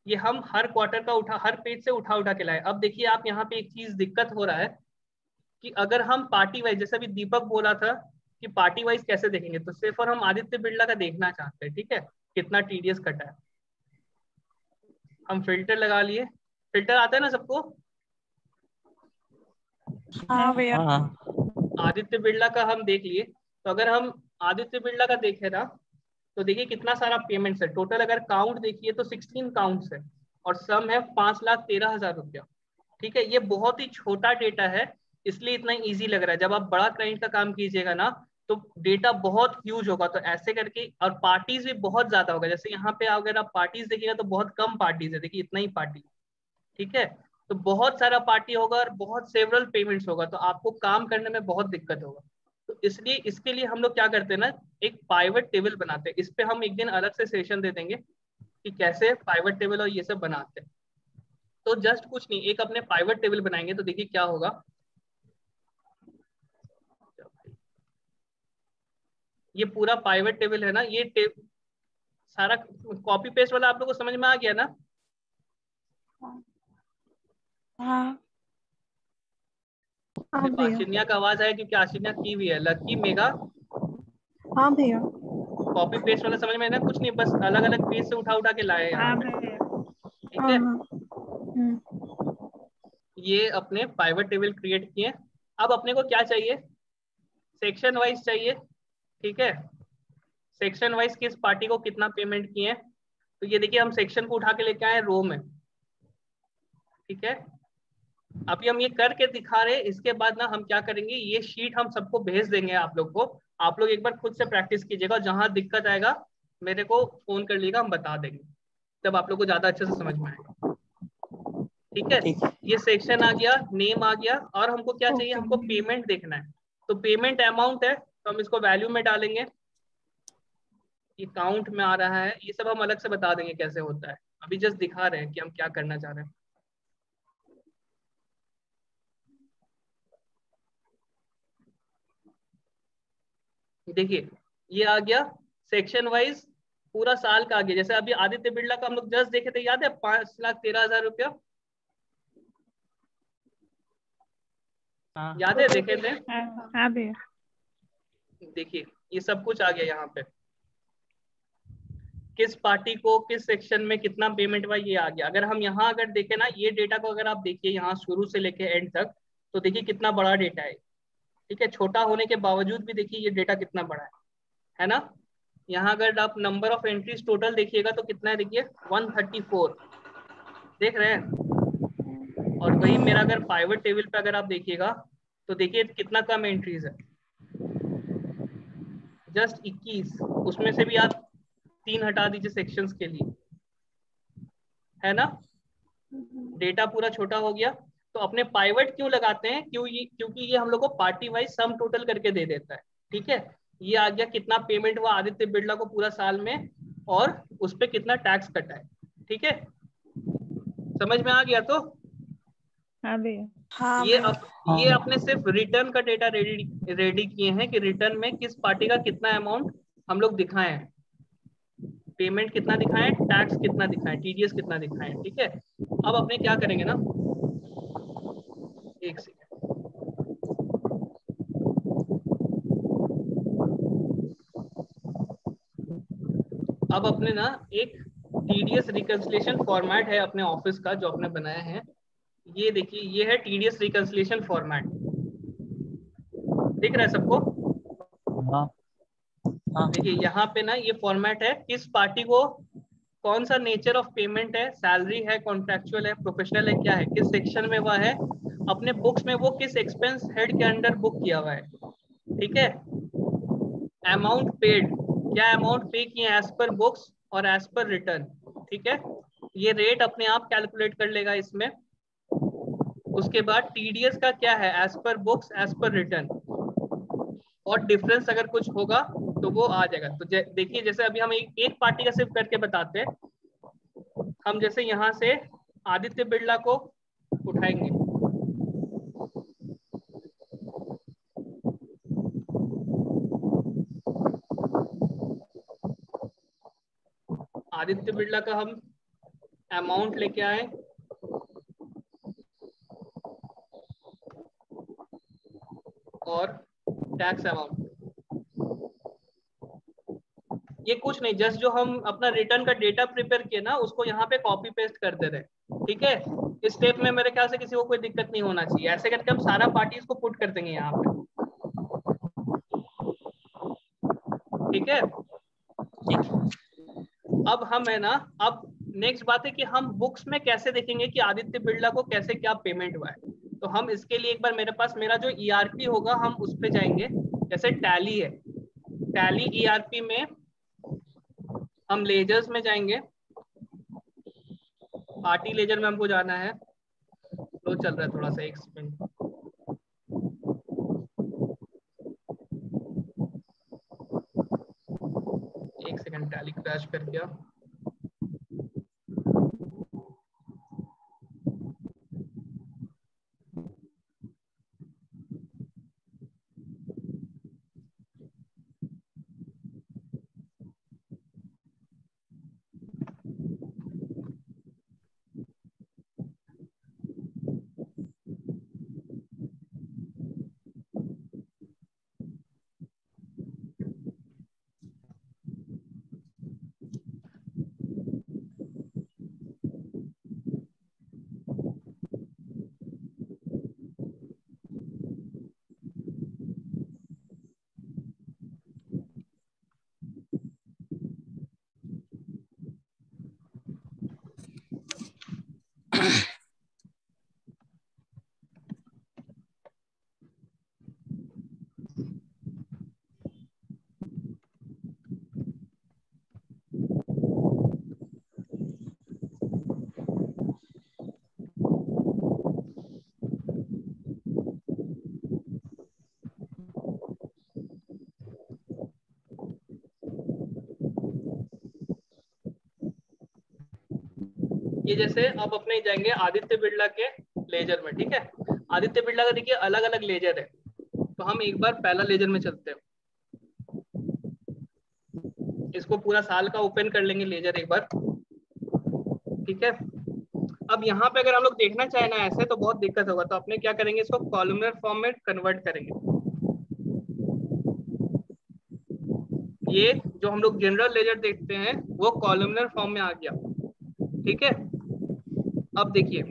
ये हम हर क्वार्टर का उठा, हर पेज से उठा उठा के लाए। अब देखिए आप यहाँ पे एक चीज दिक्कत हो रहा है कि अगर हम पार्टी वाइज, जैसे अभी दीपक बोला था कि पार्टी वाइज कैसे देखेंगे, तो सिर्फ और हम आदित्य बिरला का देखना चाहते हैं, ठीक है, कितना टीडीएस कटा है। हम फिल्टर लगा लिए, फिल्टर आता है ना सबको? हाँ भैया। हाँ। आदित्य बिरला का हम देख लिए। तो अगर हम आदित्य बिरला का देखें ना, तो देखिए कितना सारा पेमेंट्स है टोटल। अगर काउंट देखिए तो 16 काउंट्स है, और सम है 5,13,000 रुपया, ठीक है। ये बहुत ही छोटा डेटा है, इसलिए इतना इजी लग रहा है। जब आप बड़ा क्लाइंट का काम कीजिएगा ना, तो डेटा बहुत ह्यूज होगा। तो ऐसे करके, और पार्टीज भी बहुत ज्यादा होगा। जैसे यहाँ पे अगर आप पार्टीज देखिएगा तो बहुत कम पार्टीज है, देखिए इतना ही पार्टी, ठीक है। तो बहुत सारा पार्टी होगा और बहुत सेवरल पेमेंट्स होगा, तो आपको काम करने में बहुत दिक्कत होगा। तो इसलिए इसके लिए हम लोग क्या करते हैं ना, एक पाइवट टेबल बनाते हैं। इस पे हम एक दिन अलग से सेशन दे देंगे कि कैसे पाइवट टेबल और ये सब बनाते हैं। तो जस्ट कुछ नहीं, एक अपने पाइवट टेबल बनाएंगे, तो देखिए क्या होगा। ये पूरा पाइवट टेबल है ना, ये सारा कॉपी पेस्ट वाला आप लोगों को समझ में आ गया ना? हाँ सिर्फ भैया। आशिन्या का आवाज है, क्योंकि आशिन्या की हुई है, लकी, मेगा, हाँ भैया। कॉपी पेस्ट वाला समझ में ना, कुछ नहीं, बस अलग अलग पेज से उठा उठा के लाए यहाँ हाँ पे। भैया। ठीक हाँ है, हाँ। ये अपने पाइवट टेबल क्रिएट किए। अब अपने को क्या चाहिए, सेक्शन वाइज चाहिए। ठीक है, सेक्शन वाइज किस पार्टी को कितना पेमेंट किए हैं, तो ये देखिए हम सेक्शन को उठा के लेके आए रो में। ठीक है, अभी हम ये करके दिखा रहे हैं, इसके बाद ना हम क्या करेंगे, ये शीट हम सबको भेज देंगे आप लोग को। आप लोग एक बार खुद से प्रैक्टिस कीजिएगा, जहां दिक्कत आएगा मेरे को फोन कर लीजिएगा, हम बता देंगे, तब आप लोग को ज्यादा अच्छे से समझ में आएगा। ठीक है, ये सेक्शन आ गया, नेम आ गया, और हमको क्या चाहिए, हमको पेमेंट देखना है। तो पेमेंट अमाउंट है, तो हम इसको वैल्यू में डालेंगे, ये काउंट में आ रहा है, ये सब हम अलग से बता देंगे कैसे होता है, अभी जस्ट दिखा रहे हैं कि हम क्या करना चाह रहे हैं। देखिए ये आ गया सेक्शन वाइज, पूरा साल का आ गया। जैसे अभी आदित्य बिरला का हम लोग जस्ट देखे थे, याद है, 5,13,000 रुपया, हाँ याद है, देखे थे। हाँ भैया। देखिए ये सब कुछ आ गया यहाँ पे, किस पार्टी को किस सेक्शन में कितना पेमेंट हुआ ये आ गया। अगर हम यहाँ अगर देखें ना, ये डेटा को अगर आप देखिए यहाँ शुरू से लेके एंड तक, तो देखिए कितना बड़ा डेटा है। ठीक है, छोटा होने के बावजूद भी देखिए ये डेटा कितना बड़ा है ना। यहाँ अगर आप नंबर ऑफ एंट्रीज टोटल देखिएगा तो कितना है, देखिए 134, देख रहे हैं। और वही मेरा अगर पाइवट टेबल पे अगर आप देखिएगा तो देखिए कितना कम एंट्रीज है, जस्ट 21, उसमें से भी आप 3 हटा दीजिए सेक्शंस के लिए, है ना, डेटा पूरा छोटा हो गया। तो अपने पाइवट क्यों लगाते हैं, क्योंकि ये हम लोग को पार्टी वाइज सम टोटल करके दे देता है। ठीक है, ये आ गया कितना पेमेंट हुआ आदित्य बिरला को पूरा साल में, और उस पर कितना टैक्स कटा है। ठीक है, समझ में आ गया। तो हाँ भैया। हाँ ये भैया। ये अपने सिर्फ रिटर्न का डेटा रेडी किए हैं कि रिटर्न में किस पार्टी का कितना अमाउंट हम लोग दिखाए हैं, पेमेंट कितना दिखाएं, टैक्स कितना दिखाएं, टीडीएस कितना दिखाएं। ठीक है, अब अपने क्या करेंगे ना, एक सेकेंड, अब अपने ना एक टीडीएस रिकंसिलिएशन फॉर्मेट है अपने ऑफिस का जो अपने बनाया है। ये देखिए, ये है टीडीएस रिकंसिलिएशन फॉर्मेट, दिख रहा है सबको। हाँ हाँ देखिए यहाँ पे ना ये फॉर्मेट है, किस पार्टी को कौन सा नेचर ऑफ पेमेंट है, सैलरी है, कॉन्ट्रेक्चुअल है, प्रोफेशनल है, क्या है, किस सेक्शन में वह है, अपने बुक्स में वो किस एक्सपेंस हेड के अंडर बुक किया हुआ है। ठीक है, अमाउंट पेड, क्या अमाउंट पे किए एज पर बुक्स और एज पर रिटर्न। ठीक है, ये रेट अपने आप कैलकुलेट कर लेगा इसमें। उसके बाद टीडीएस का क्या है, as per books as per return, और डिफरेंस अगर कुछ होगा तो वो आ जाएगा। तो देखिए जैसे अभी हम एक पार्टी का सिर्फ करके बताते हैं। हम जैसे यहाँ से आदित्य बिरला को उठाएंगे, आदित्य बिरला का हम अमाउंट लेके आए, और टैक्स अमाउंट, ये कुछ नहीं, जस्ट जो हम अपना रिटर्न का डेटा प्रिपेयर किए ना उसको यहाँ पे कॉपी पेस्ट कर दे रहे हैं। ठीक है, इस स्टेप में मेरे ख्याल से किसी को कोई दिक्कत नहीं होना चाहिए। ऐसे करके हम सारा पार्टीज को पुट कर देंगे यहाँ पे। ठीक है, अब हम है ना, अब नेक्स्ट बात है कि हम बुक्स में कैसे देखेंगे कि आदित्य बिरला को कैसे क्या पेमेंट हुआ है। तो हम इसके लिए एक बार मेरे पास मेरा जो ईआरपी होगा हम उस पर जाएंगे। जैसे टैली है, टैली ईआरपी में हम लेजर्स में जाएंगे, पार्टी लेजर में हमको जाना है। तो चल रहा है थोड़ा सा, एक सेकंड, टैली क्रैश कर गया। ये जैसे अब अपने जाएंगे आदित्य बिरला के लेजर में, ठीक है। आदित्य बिरला का देखिए अलग अलग लेजर है, तो हम एक बार पहला लेजर में चलते हैं। इसको पूरा साल का ओपन कर लेंगे लेजर एक बार, ठीक है। अब यहाँ पे अगर हम लोग देखना चाहे ना ऐसे तो बहुत दिक्कत होगा, तो अपने क्या करेंगे, इसको कॉलमनर फॉर्म में कन्वर्ट करेंगे। ये जो हम लोग जनरल लेजर देखते हैं वो कॉलमनर फॉर्म में आ गया, ठीक है। अब देखिए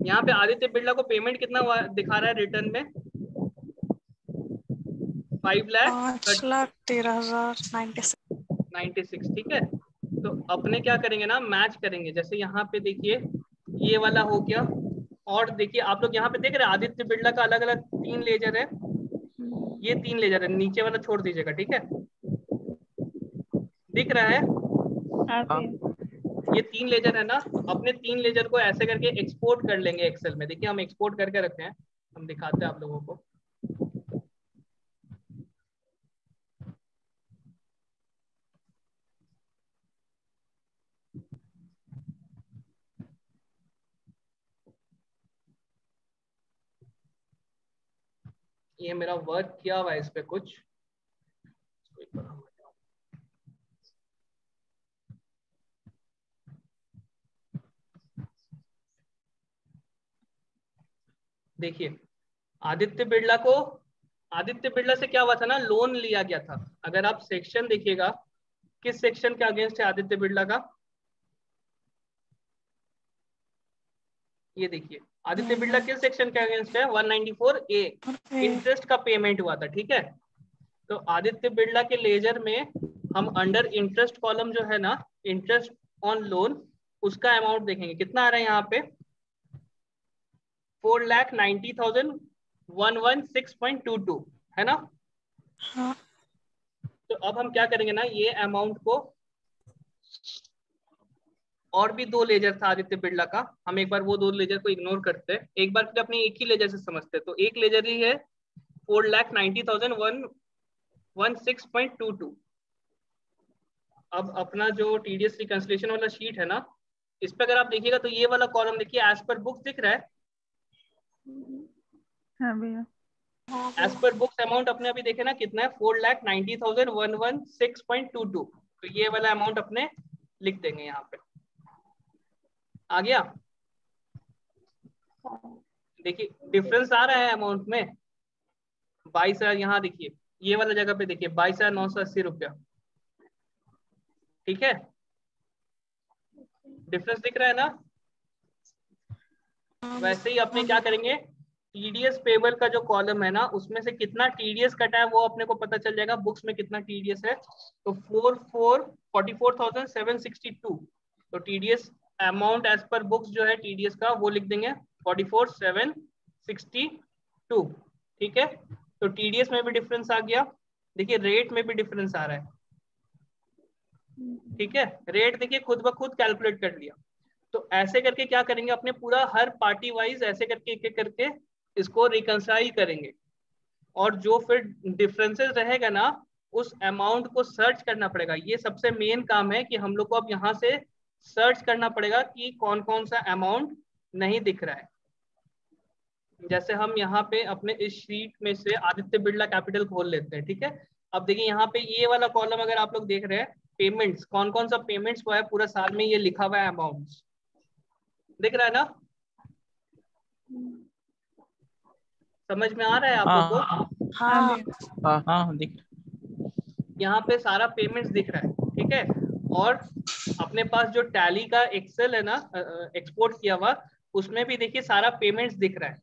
यहाँ पे आदित्य बिरला को पेमेंट कितना दिखा रहा है रिटर्न में, 5,13,096, ठीक है। तो अपने क्या करेंगे ना, मैच करेंगे। जैसे यहाँ पे देखिए ये वाला हो गया, और देखिए आप लोग यहाँ पे देख रहे हैं आदित्य बिरला का अलग अलग 3 लेजर है, ये 3 लेजर है, नीचे वाला छोड़ दीजिएगा, ठीक है। दिख रहा है हाँ भैया। ये 3 लेजर है ना, अपने 3 लेजर को ऐसे करके एक्सपोर्ट कर लेंगे एक्सेल में। देखिए हम एक्सपोर्ट करके रखते हैं, हम दिखाते हैं आप लोगों को। ये मेरा वर्क किया हुआ है इस पे कुछ, देखिए आदित्य बिरला से क्या हुआ था ना, लोन लिया गया था। अगर आप सेक्शन देखिएगा, किस सेक्शन के अगेंस्ट है आदित्य बिरला का, ये देखिए आदित्य बिरला किस सेक्शन के अगेंस्ट है, 194A, इंटरेस्ट का पेमेंट हुआ था, ठीक है। तो आदित्य बिरला के लेजर में हम अंडर इंटरेस्ट कॉलम जो है ना, इंटरेस्ट ऑन लोन, उसका अमाउंट देखेंगे कितना आ रहा है यहाँ पे, 4,90,116.22 है ना। हाँ। तो अब हम क्या करेंगे ना, ये अमाउंट को, और भी 2 लेजर था आदित्य बिरला का, हम एक बार वो 2 लेजर को इग्नोर करते हैं, एक बार फिर अपने एक ही लेजर से समझते हैं। तो एक लेजर ही है 4,90,116.22। अब अपना जो टीडीएस रिकंसिलिएशन वाला शीट है ना, इस पे अगर आप देखिएगा तो ये वाला कॉलम देखिए एज पर बुक्स दिख रहा है। हाँ भैया। एज पर बुक्स अमाउंट अपने अभी देखे ना कितना है, 4,90,116.22। तो ये वाला अमाउंट अपने लिख देंगे यहाँ पे। आ गया, देखिए डिफरेंस आ रहा है अमाउंट में, 22,000, यहाँ देखिए ये वाला जगह पे देखिए 22,980 रुपया, ठीक है। डिफरेंस दिख रहा है ना। वैसे ही अपने क्या करेंगे, टीडीएस पेबल का जो कॉलम है ना, उसमें से कितना टीडीएस कटा है वो अपने को पता चल जाएगा, बुक्स में कितना टीडीएस है। तो 44,762, तो TDS amount as per books जो है टीडीएस का वो लिख देंगे 44,762, ठीक है। तो टीडीएस में भी डिफरेंस आ गया, देखिए रेट में भी डिफरेंस आ रहा है, ठीक है। रेट देखिए खुद ब खुद कैलकुलेट कर लिया। तो ऐसे करके क्या करेंगे, अपने पूरा हर पार्टी वाइज ऐसे करके एक एक करके इसको रिकंसाइल करेंगे, और जो फिर डिफरेंसेस रहेगा ना, उस अमाउंट को सर्च करना पड़ेगा। ये सबसे मेन काम है कि हम लोग को अब यहाँ से सर्च करना पड़ेगा कि कौन कौन सा अमाउंट नहीं दिख रहा है। जैसे हम यहाँ पे अपने इस शीट में से आदित्य बिरला कैपिटल खोल लेते हैं, ठीक है। अब देखिए यहाँ पे ये वाला कॉलम अगर आप लोग देख रहे हैं, पेमेंट्स, कौन कौन सा पेमेंट्स हुआ है पूरा साल में, ये लिखा हुआ है अमाउंट्स, दिख रहा है ना, समझ में आ रहा है आप लोग को। हाँ। हाँ हाँ दिख रहा यहाँ पे सारा पेमेंट्स दिख रहा है, ठीक है। और अपने पास जो टैली का एक्सेल है ना, एक्सपोर्ट किया हुआ, उसमें भी देखिए सारा पेमेंट्स दिख रहा है।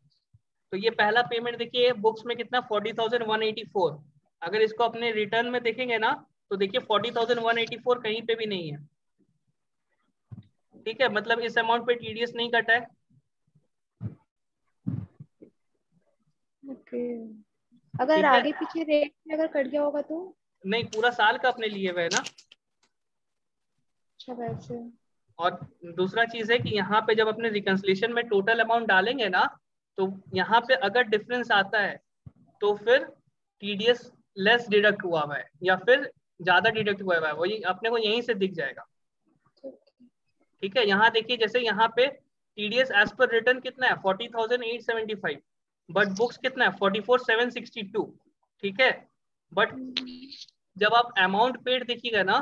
तो ये पहला पेमेंट देखिए बुक्स में कितना, 40,184। अगर इसको अपने रिटर्न में देखेंगे ना, तो देखिए 40,184 कहीं पे भी नहीं है, ठीक है। मतलब इस अमाउंट पे टीडीएस नहीं कटा है। ओके, अगर आगे पीछे रेट में अगर कट गया होगा तो नहीं, पूरा साल का अपने लिए हुआ है ना। अच्छा वैसे। और दूसरा चीज है कि यहाँ पे जब अपने रिकंसिलिएशन में टोटल अमाउंट डालेंगे ना, तो यहाँ पे अगर डिफरेंस आता है तो फिर टीडीएस लेस डिडक्ट हुआ है या फिर ज्यादा डिडक्ट हुआ है, वही अपने को यहीं से दिख जाएगा, ठीक है, यहाँ देखिए जैसे यहाँ पे टीडीएस एज पर रिटर्न कितना है 40,875, बट बुक्स कितना है 44,762, ठीक है। बट जब आप अमाउंट पेड देखिएगा ना,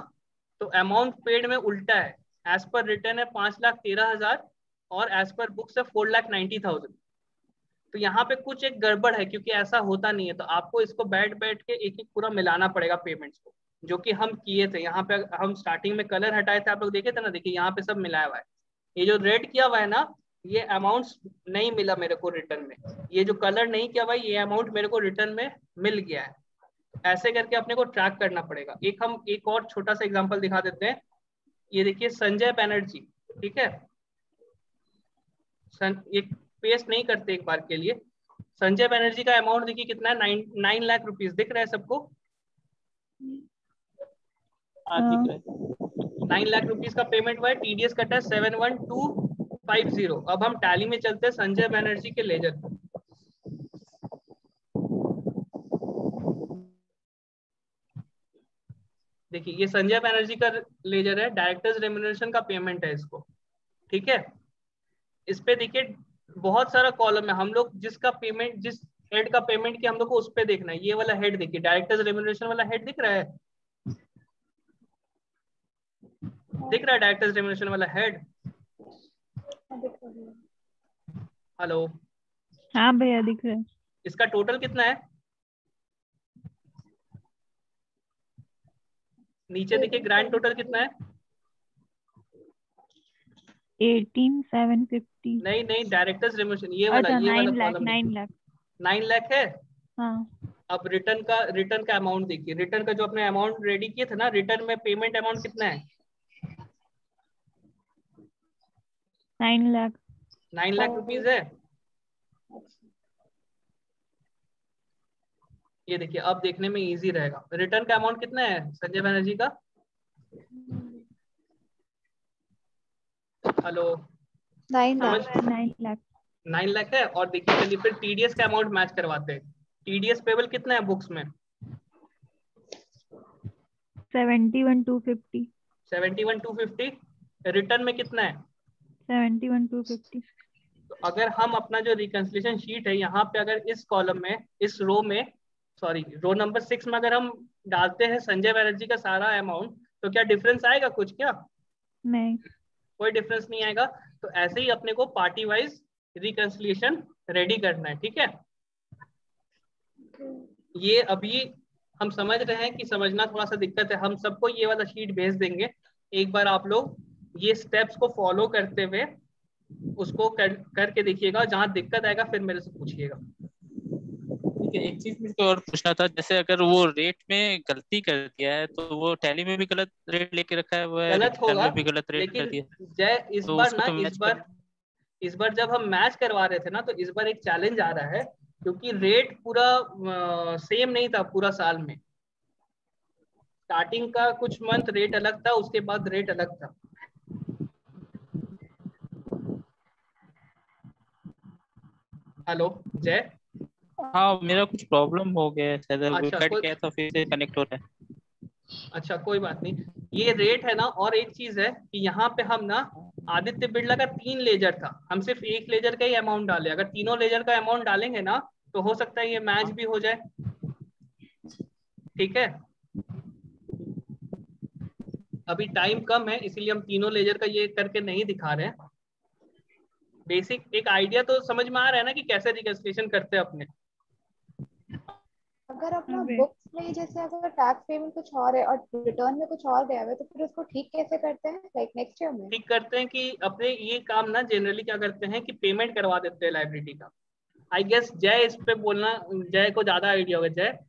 तो अमाउंट पेड में उल्टा है, एज पर रिटर्न है 5,13,000 और एज पर बुक्स है 4,90,000। तो यहाँ पे कुछ एक गड़बड़ है, क्योंकि ऐसा होता नहीं है। तो आपको इसको बैठ के एक एक पूरा मिलाना पड़ेगा पेमेंट्स को, जो कि हम किए थे। यहाँ पे हम स्टार्टिंग में कलर हटाए थे, आप लोग देखे थे ना, देखिए यहाँ पे सब मिलाया हुआ है। ये जो रेड किया हुआ है ना, ये अमाउंट्स नहीं मिला मेरे को रिटर्न में। ये जो कलर नहीं किया हुआ है, ये अमाउंट मेरे को रिटर्न में मिल गया है। ऐसे करके अपने को ट्रैक करना पड़ेगा। हम एक और छोटा सा एग्जांपल दिखा देते हैं। ये देखिए संजय बैनर्जी, ठीक है, एक पेस्ट नहीं करते एक बार के लिए। संजय बैनर्जी का अमाउंट देखिए कितना है, 9 लाख रुपीस। दिख रहा है सबको? 9 लाख रुपीस का पेमेंट हुआ है, टीडीएस कटा है 71250। अब हम टैली में चलते हैं संजय बैनर्जी के लेजर पर। देखिए ये संजय बैनर्जी का लेजर है, डायरेक्टर्स रेम्यूनरेशन का पेमेंट है इसको, ठीक है। इस पे देखिए बहुत सारा कॉलम है। हम लोग जिसका पेमेंट, जिस हेड का पेमेंट किया हम लोग को उस पे देखना है। ये वाला हेड देखिए, डायरेक्टर्स रेम्यूनरेशन वाला हेड दिख रहा है? दिख रहा है डायरेक्टर्स रेम्यूनरेशन वाला हेड? हेलो, हाँ भैया दिख रहा है। इसका टोटल कितना है? नीचे देखिए ग्रैंड टोटल कितना है? 18,750। नहीं, डायरेक्टर्स रेम्यूनरेशन ये वाला, ये वाला 9 लाख, कॉलम 9 लाख। 9 लाख है। हाँ। अब रिटर्न का अमाउंट देखिए। रिटर्न का जो अपने अमाउंट रेडी किए थे ना, रिटर्न में पेमेंट अमाउंट कितना है? 9 लाख। 9 लाख रुपीस है। ये देखिए अब देखने में इजी रहेगा। रिटर्न का अमाउंट कितना है संजय बैनर्जी का? हेलो, 9 लाख। 9 लाख। 9 लाख है। और देखिए चलिए फिर टीडीएस का अमाउंट मैच करवाते हैं। टीडीएस पेबल कितना है बुक्स में? 71,250। 71,250। रिटर्न में कितना है? 71,250। तो अगर हम अपना जो रिकंसिलिएशन शीट है, यहाँ पे अगर इस कॉलम में, इस रो में, सॉरी रो नंबर 6 में अगर हम डालते हैं संजय बैनर्जी का सारा अमाउंट, तो क्या डिफरेंस आएगा कुछ? क्या नहीं, कोई डिफरेंस नहीं आएगा। तो ऐसे ही अपने को पार्टी वाइज रिकंसिलिएशन रेडी करना है, ठीक है। ये अभी हम समझ रहे हैं कि समझना थोड़ा सा दिक्कत है। हम सबको ये वाला शीट भेज देंगे, एक बार आप लोग ये स्टेप्स को फॉलो करते हुए उसको करके देखिएगा। जहां दिक्कत आएगा फिर मेरे से पूछिएगा। ठीक है, एक चीज मुझको और पूछना था, जैसे अगर वो रेट में गलती कर दिया है तो वो टैली में भी गलत रेट लेके रखा है, वो गलत होगा, में भी गलत रेट कर लेकिन दिया। जय इस तो बार उसको ना, तो इस बार जब हम मैच करवा रहे थे ना, तो इस बार एक चैलेंज आ रहा है, क्योंकि रेट पूरा सेम नहीं था पूरा साल में। स्टार्टिंग का कुछ मंथ रेट अलग था, उसके बाद रेट अलग था। हेलो जय। हाँ, मेरा कुछ प्रॉब्लम हो गया है शायद, अच्छा, कट गया था, फिर से कनेक्ट हो रहा है। अच्छा कोई बात नहीं। ये रेट है ना। और एक चीज है कि यहाँ पे हम ना, आदित्य बिरला का 3 लेजर था, हम सिर्फ एक लेजर का ही अमाउंट डाले। अगर तीनों लेजर का अमाउंट डालेंगे ना, तो हो सकता है ये मैच भी हो जाए, ठीक है। अभी टाइम कम है, इसीलिए हम तीनों लेजर का ये करके नहीं दिखा रहे हैं। बेसिक एक आइडिया तो समझ में आ रहा है ना कि कैसे रिकंसिलिएशन करते हैं अपने। अगर अपना बुक्स में जैसे अगर टैक्स पेमेंट कुछ और है और रिटर्न में कुछ और गया हुआ है, तो फिर उसको ठीक कैसे करते हैं, लाइक नेक्स्ट ईयर में? ठीक करते हैं कि अपने ये काम ना जनरली क्या करते हैं कि पेमेंट करवा देते हैं लाइब्रेरी का। आई गेस जय इस पे बोलना, जय को ज्यादा आइडिया होगा। जय,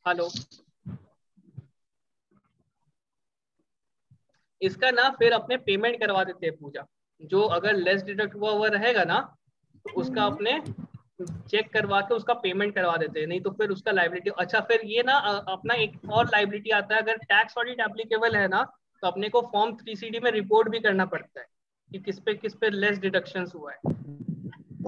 हेलो। इसका ना फिर अपने पेमेंट करवा देते हैं पूजा। जो अगर लेस डिडक्ट हुआ रहेगा ना, तो उसका अपने चेक करवा के उसका पेमेंट करवा देते हैं। नहीं तो फिर उसका लाइबिलिटी। अच्छा फिर ये ना अपना एक और लाइबिलिटी आता है, अगर टैक्स ऑडिट एप्लीकेबल है ना, तो अपने को फॉर्म 3CD में रिपोर्ट भी करना पड़ता है कि किस पे लेस डिडक्शंस हुआ है।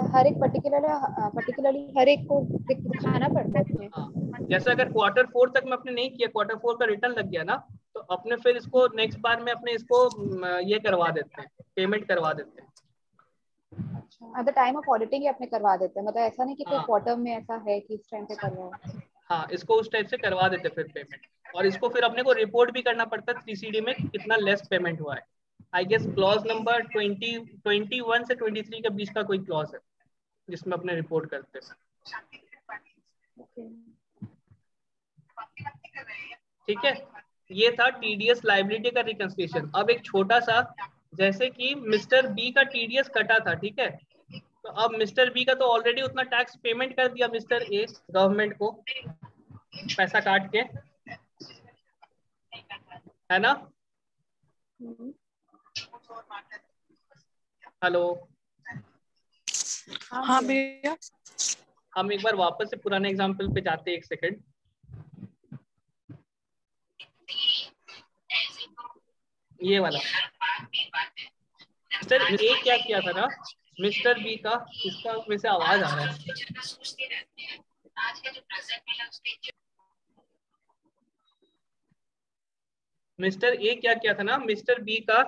हर एक पर्टिकुलरली हर एक को दिखाना पड़ता है इसमें। हाँ, जैसे अगर Q4 तक में अपने नहीं किया, Q4 का रिटर्न लग गया ना, तो अपने फिर इसको नेक्स्ट बार में अपने इसको ये करवा देते हैं, पेमेंट करवा देते हैं। अच्छा, at the time of auditing अपने करवा देते हैं, मतलब ऐसा नहीं कि कोई हाँ। क्वार्टर में ऐसा है कि इस टाइम पे कर रहा है। हाँ, इसको उस टाइप से करवा देते फिर पेमेंट, और इसको फिर अपने को रिपोर्ट भी करना पड़ता है 3CD में कितना लेस पेमेंट हुआ है। आई गेस क्लॉज नंबर 21 से 23 के बीच का कोई क्लॉज है जिसमें अपने रिपोर्ट करते हैं। ठीक है, ये था TDS लाइबिलिटी का रिकंसिलिएशन। अब एक छोटा सा, जैसे कि मिस्टर बी का TDS कटा था, ठीक है, तो अब मिस्टर बी का तो ऑलरेडी उतना टैक्स पेमेंट कर दिया मिस्टर ए गवर्नमेंट को, पैसा काट के, है ना। हेलो, हाँ भैया। हम एक बार वापस से पुराने एग्जांपल पे जाते हैं, एक सेकंड। ये वाला मिस्टर ए क्या किया था ना, मिस्टर बी का, इसका वैसे आवाज आ रहा है। मिस्टर ए क्या किया था ना, मिस्टर बी का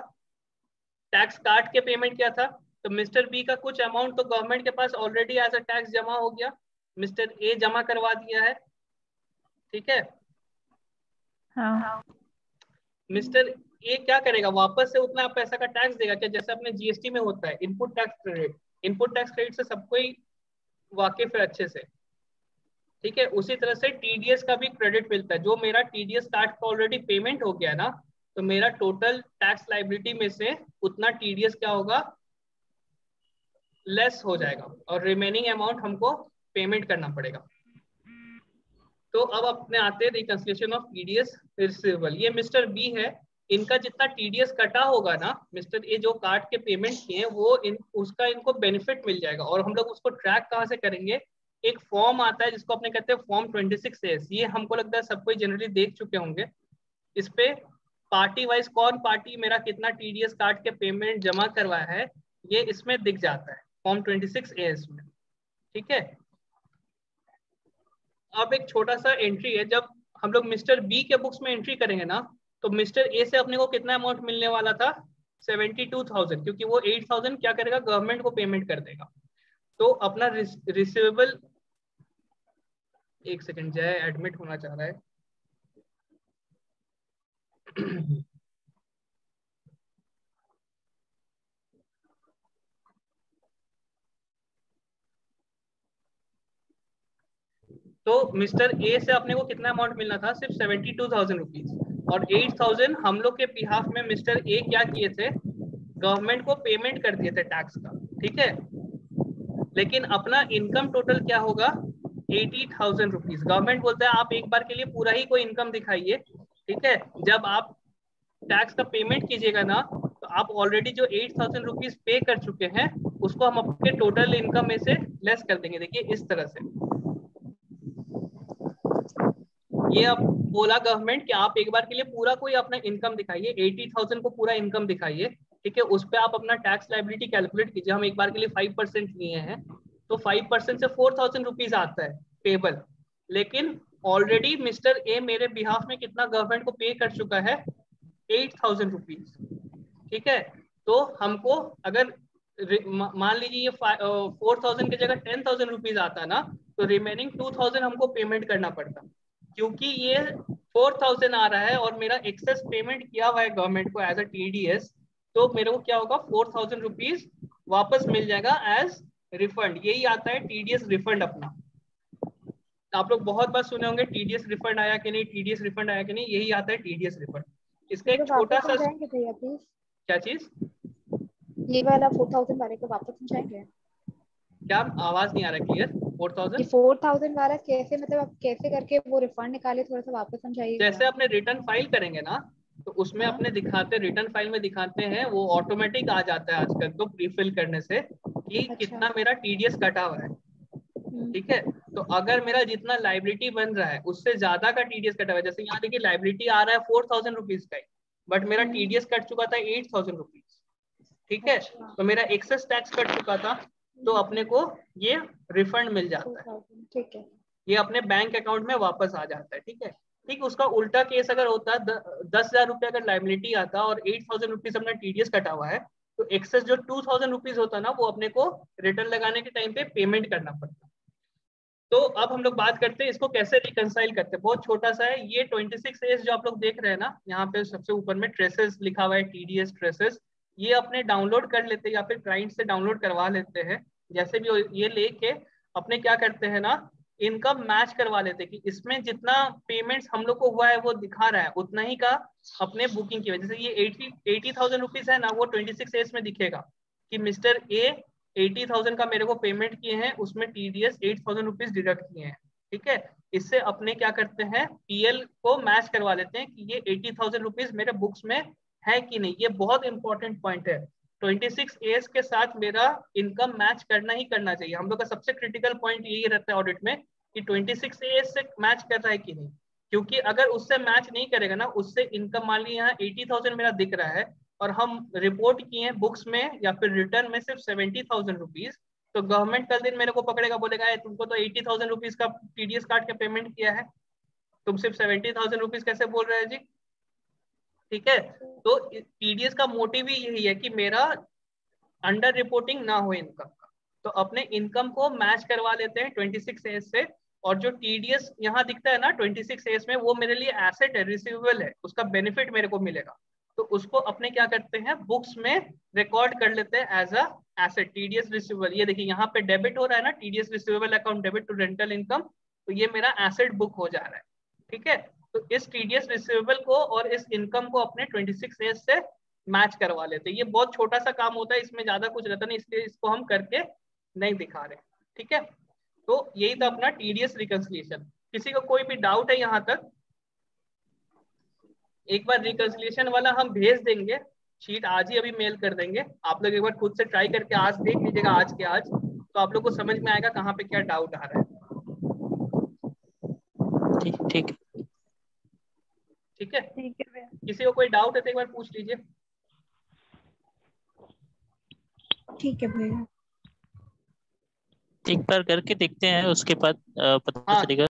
टैक्स काट के पेमेंट किया था, तो मिस्टर बी का कुछ अमाउंट तो गवर्नमेंट के पास ऑलरेडी एज अ टैक्स जमा हो गया, मिस्टर ए जमा करवा दिया है, ठीक है। हाँ। मिस्टर ए क्या करेगा, वापस से उतना पैसा का टैक्स देगा क्या, जैसे अपने GST में होता है input tax credit. Input tax credit से सबको ही वाकिफ है अच्छे से, ठीक है। उसी तरह से TDS का भी क्रेडिट मिलता है। जो मेरा TDS काट का ऑलरेडी पेमेंट हो गया ना, तो मेरा टोटल टैक्स लाइबिलिटी में से उतना TDS क्या होगा, लेस हो जाएगा, और रिमेनिंग अमाउंट हमको पेमेंट करना पड़ेगा। तो अब अपने आते हैं रिकंसिलिएशन ऑफ TDS रिसीवेबल। ये मिस्टर बी है, इनका जितना TDS कटा होगा ना, मिस्टर ए जो काट के पेमेंट किए वो उसका इनको बेनिफिट मिल जाएगा। और हम लोग उसको ट्रैक कहाँ से करेंगे, एक फॉर्म आता है जिसको अपने कहते हैं फॉर्म 26A। ये हमको लगता है सबको जनरली देख चुके होंगे। इस पे पार्टी वाइज कौन पार्टी मेरा कितना TDS काट के पेमेंट जमा करवाया है, ये इसमें दिख जाता है फॉर्म 26A इसमें, ठीक है। अब एक छोटा सा एंट्री है, जब हम लोग मिस्टर बी के बुक्स में एंट्री करेंगे ना, तो मिस्टर ए से अपने को कितना अमाउंट मिलने वाला था, 72,000, क्योंकि वो 8,000 क्या करेगा, गवर्नमेंट को पेमेंट कर देगा। तो अपना रिसीवेबल, एक सेकंड, जय एडमिट होना चाह रहा है। तो मिस्टर ए से अपने को कितना अमाउंट मिलना था, सिर्फ 72,000 रुपीज, और 8,000 हम लोग के बिहाफ में मिस्टर ए क्या किए थे, गवर्नमेंट को पेमेंट कर दिए थे टैक्स का, ठीक है। लेकिन अपना इनकम टोटल क्या होगा, 80,000 रुपीज। गवर्नमेंट बोलता है आप एक बार के लिए पूरा ही कोई इनकम दिखाइए, ठीक है। जब आप टैक्स का पेमेंट कीजिएगा ना, तो आप ऑलरेडी जो 8,000 रुपीज पे कर चुके हैं उसको हम आपके टोटल इनकम में से लेस कर देंगे। देखिए इस तरह से ये अब बोला गवर्नमेंट कि आप एक बार के लिए पूरा कोई अपना इनकम दिखाइए, 80,000 को पूरा इनकम दिखाइए, ठीक है। उस पर आप अपना टैक्स लाइबिलिटी कैलकुलेट कीजिए। हम एक बार के लिए 5% लिए हैं, तो 5% से 4,000 रुपीज आता है पेबल। लेकिन ऑलरेडी मिस्टर ए मेरे बिहाफ में कितना गवर्नमेंट को पे कर चुका है, 8,000 रुपीज, ठीक है। तो हमको अगर मान लीजिए ये 4,000 की जगह 10,000 रुपीज आता ना, तो रिमेनिंग 2,000 हमको पेमेंट करना पड़ता। क्योंकि ये 4,000 आ रहा है और मेरा एक्सेस पेमेंट किया हुआ है गवर्नमेंट को एज अ TDS, तो मेरे को क्या होगा, 4,000 रुपीज वापस मिल जाएगा एज रिफंड। यही आता है TDS रिफंड अपना। आप लोग बहुत बार सुने होंगे TDS रिफंड आया कि नहीं, TDS रिफंड आया कि नहीं, यही आता है TDS रिफंड। इसका एक छोटा सा, भैया प्लीज, क्या चीज, ये वाला 4,000 वाले को वापस समझाएंगे क्या आवाज नहीं आ रहा क्लियर। 4,000 4,000 वाला कैसे, मतलब आप कैसे करके वो रिफंड निकाले, थोड़ा सा वापस समझाइए। जैसे अपने रिटर्न फाइल करेंगे ना, तो उसमें अपने दिखाते, रिटर्न फाइल में दिखाते हैं, वो ऑटोमेटिक आ जाता है आजकल तो प्रीफिल करने से कि अच्छा। कितना मेरा TDS कटा हुआ है, ठीक है। तो अगर मेरा जितना लाइबिलिटी बन रहा है उससे ज्यादा का TDS कटा हुआ है, जैसे यहाँ देखिए लाइबिलिटी आ रहा है 4,000 रुपीज का, बट मेरा TDS कट चुका था 8,000 रुपीज, ठीक है। तो मेरा एक्सेस टैक्स कट चुका था तो अपने को ये रिफंड मिल जाता है, ठीक है, ये अपने बैंक अकाउंट में वापस आ जाता है। ठीक है, ठीक। उसका उल्टा केस अगर होता, 10,000 रुपये अगर लाइबिलिटी आता और 8,000 रुपीज अपना टीडीएस कटा हुआ है, तो एक्सेस जो 2,000 रुपीज होता ना, वो अपने को रिटर्न लगाने के टाइम पे पेमेंट करना पड़ता। तो अब हम लोग बात करते हैं इसको कैसे रिकंसाइल करते हैं। बहुत छोटा सा है ये 26A जो आप लोग देख रहे हैं ना, यहाँ पे सबसे ऊपर में ट्रेसेस लिखा हुआ है, टीडीएस ट्रेसेस, ये अपने डाउनलोड कर लेते हैं या फिर क्लाइंट से डाउनलोड करवा लेते हैं। जैसे भी ये लेके अपने क्या करते हैं ना, इनकम मैच करवा लेते हैं कि इसमें जितना पेमेंट्स हम लोग को हुआ है वो दिखा रहा है उतना ही का अपने बुकिंग की वजह से। ये 80,000 रुपीज है ना, वो 26A में दिखेगा कि मिस्टर ए 80,000 का मेरे को पेमेंट किए हैं, उसमें टीडीएस 8,000 रुपीज डिडक्ट किए हैं। ठीक है, इससे अपने क्या करते हैं, पीएल को मैच करवा लेते हैं कि ये 80,000 रुपीज मेरे बुक्स में है कि नहीं। ये बहुत इंपॉर्टेंट पॉइंट है। 26A के साथ मेरा इनकम मैच करना ही करना चाहिए। हम लोग का सबसे क्रिटिकल पॉइंट यही रहता है ऑडिट में कि 26A से मैच कर रहा है कि नहीं, क्योंकि अगर उससे मैच नहीं करेगा ना, उससे इनकम मान ली यहाँ 80,000 मेरा दिख रहा है और हम रिपोर्ट किए हैं बुक्स में या फिर रिटर्न में सिर्फ 70,000 रुपीज, तो गवर्नमेंट कल दिन मेरे को पकड़ेगा, बोलेगा तुमको तो 80,000 रुपीज का टीडीएस काट के पेमेंट किया है, तुम सिर्फ 70,000 रुपीज कैसे बोल रहे हैं जी। ठीक है, तो टीडीएस का मोटिव ही यही है कि मेरा अंडर रिपोर्टिंग ना हो इनकम का। तो अपने इनकम को मैच करवा लेते हैं 26A से, और जो टीडीएस यहाँ दिखता है ना 26A में, वो मेरे लिए एसेट है, रिसीवेबल है, उसका बेनिफिट मेरे को मिलेगा। तो उसको अपने क्या करते हैं, बुक्स में रिकॉर्ड कर लेते हैं as a asset, TDS receivable. ये देखिए यहाँ पे डेबिट हो रहा है ना, TDS receivable account debit to rental income, तो ये मेरा एसेट बुक हो जा रहा है। ठीक है, तो इस टीडीएस रिसीवेबल को और इस इनकम को अपने 26A से मैच करवा लेते हैं। ये बहुत छोटा सा काम होता है, इसमें ज्यादा कुछ रहता नहीं, इसलिए इसको हम करके नहीं दिखा रहे। ठीक है, तो यही था अपना टीडीएस रिकंसिलिएशन। किसी को कोई भी डाउट है यहाँ तक? एक बार रिकंसिलिएशन वाला हम भेज देंगे, शीट आज ही अभी मेल कर देंगे, आप लोग एक बार खुद से ट्राई करके आज देख लीजिएगा, आज के आज, तो आप लोग को समझ में आएगा कहाँ पे क्या डाउट आ रहा है। ठीक ठीक है, ठीक है भैया। किसी को कोई डाउट है तो एक बार पूछ लीजिए। ठीक है भैया। एक बार करके देखते हैं, उसके बाद पता हाँ, चलेगा।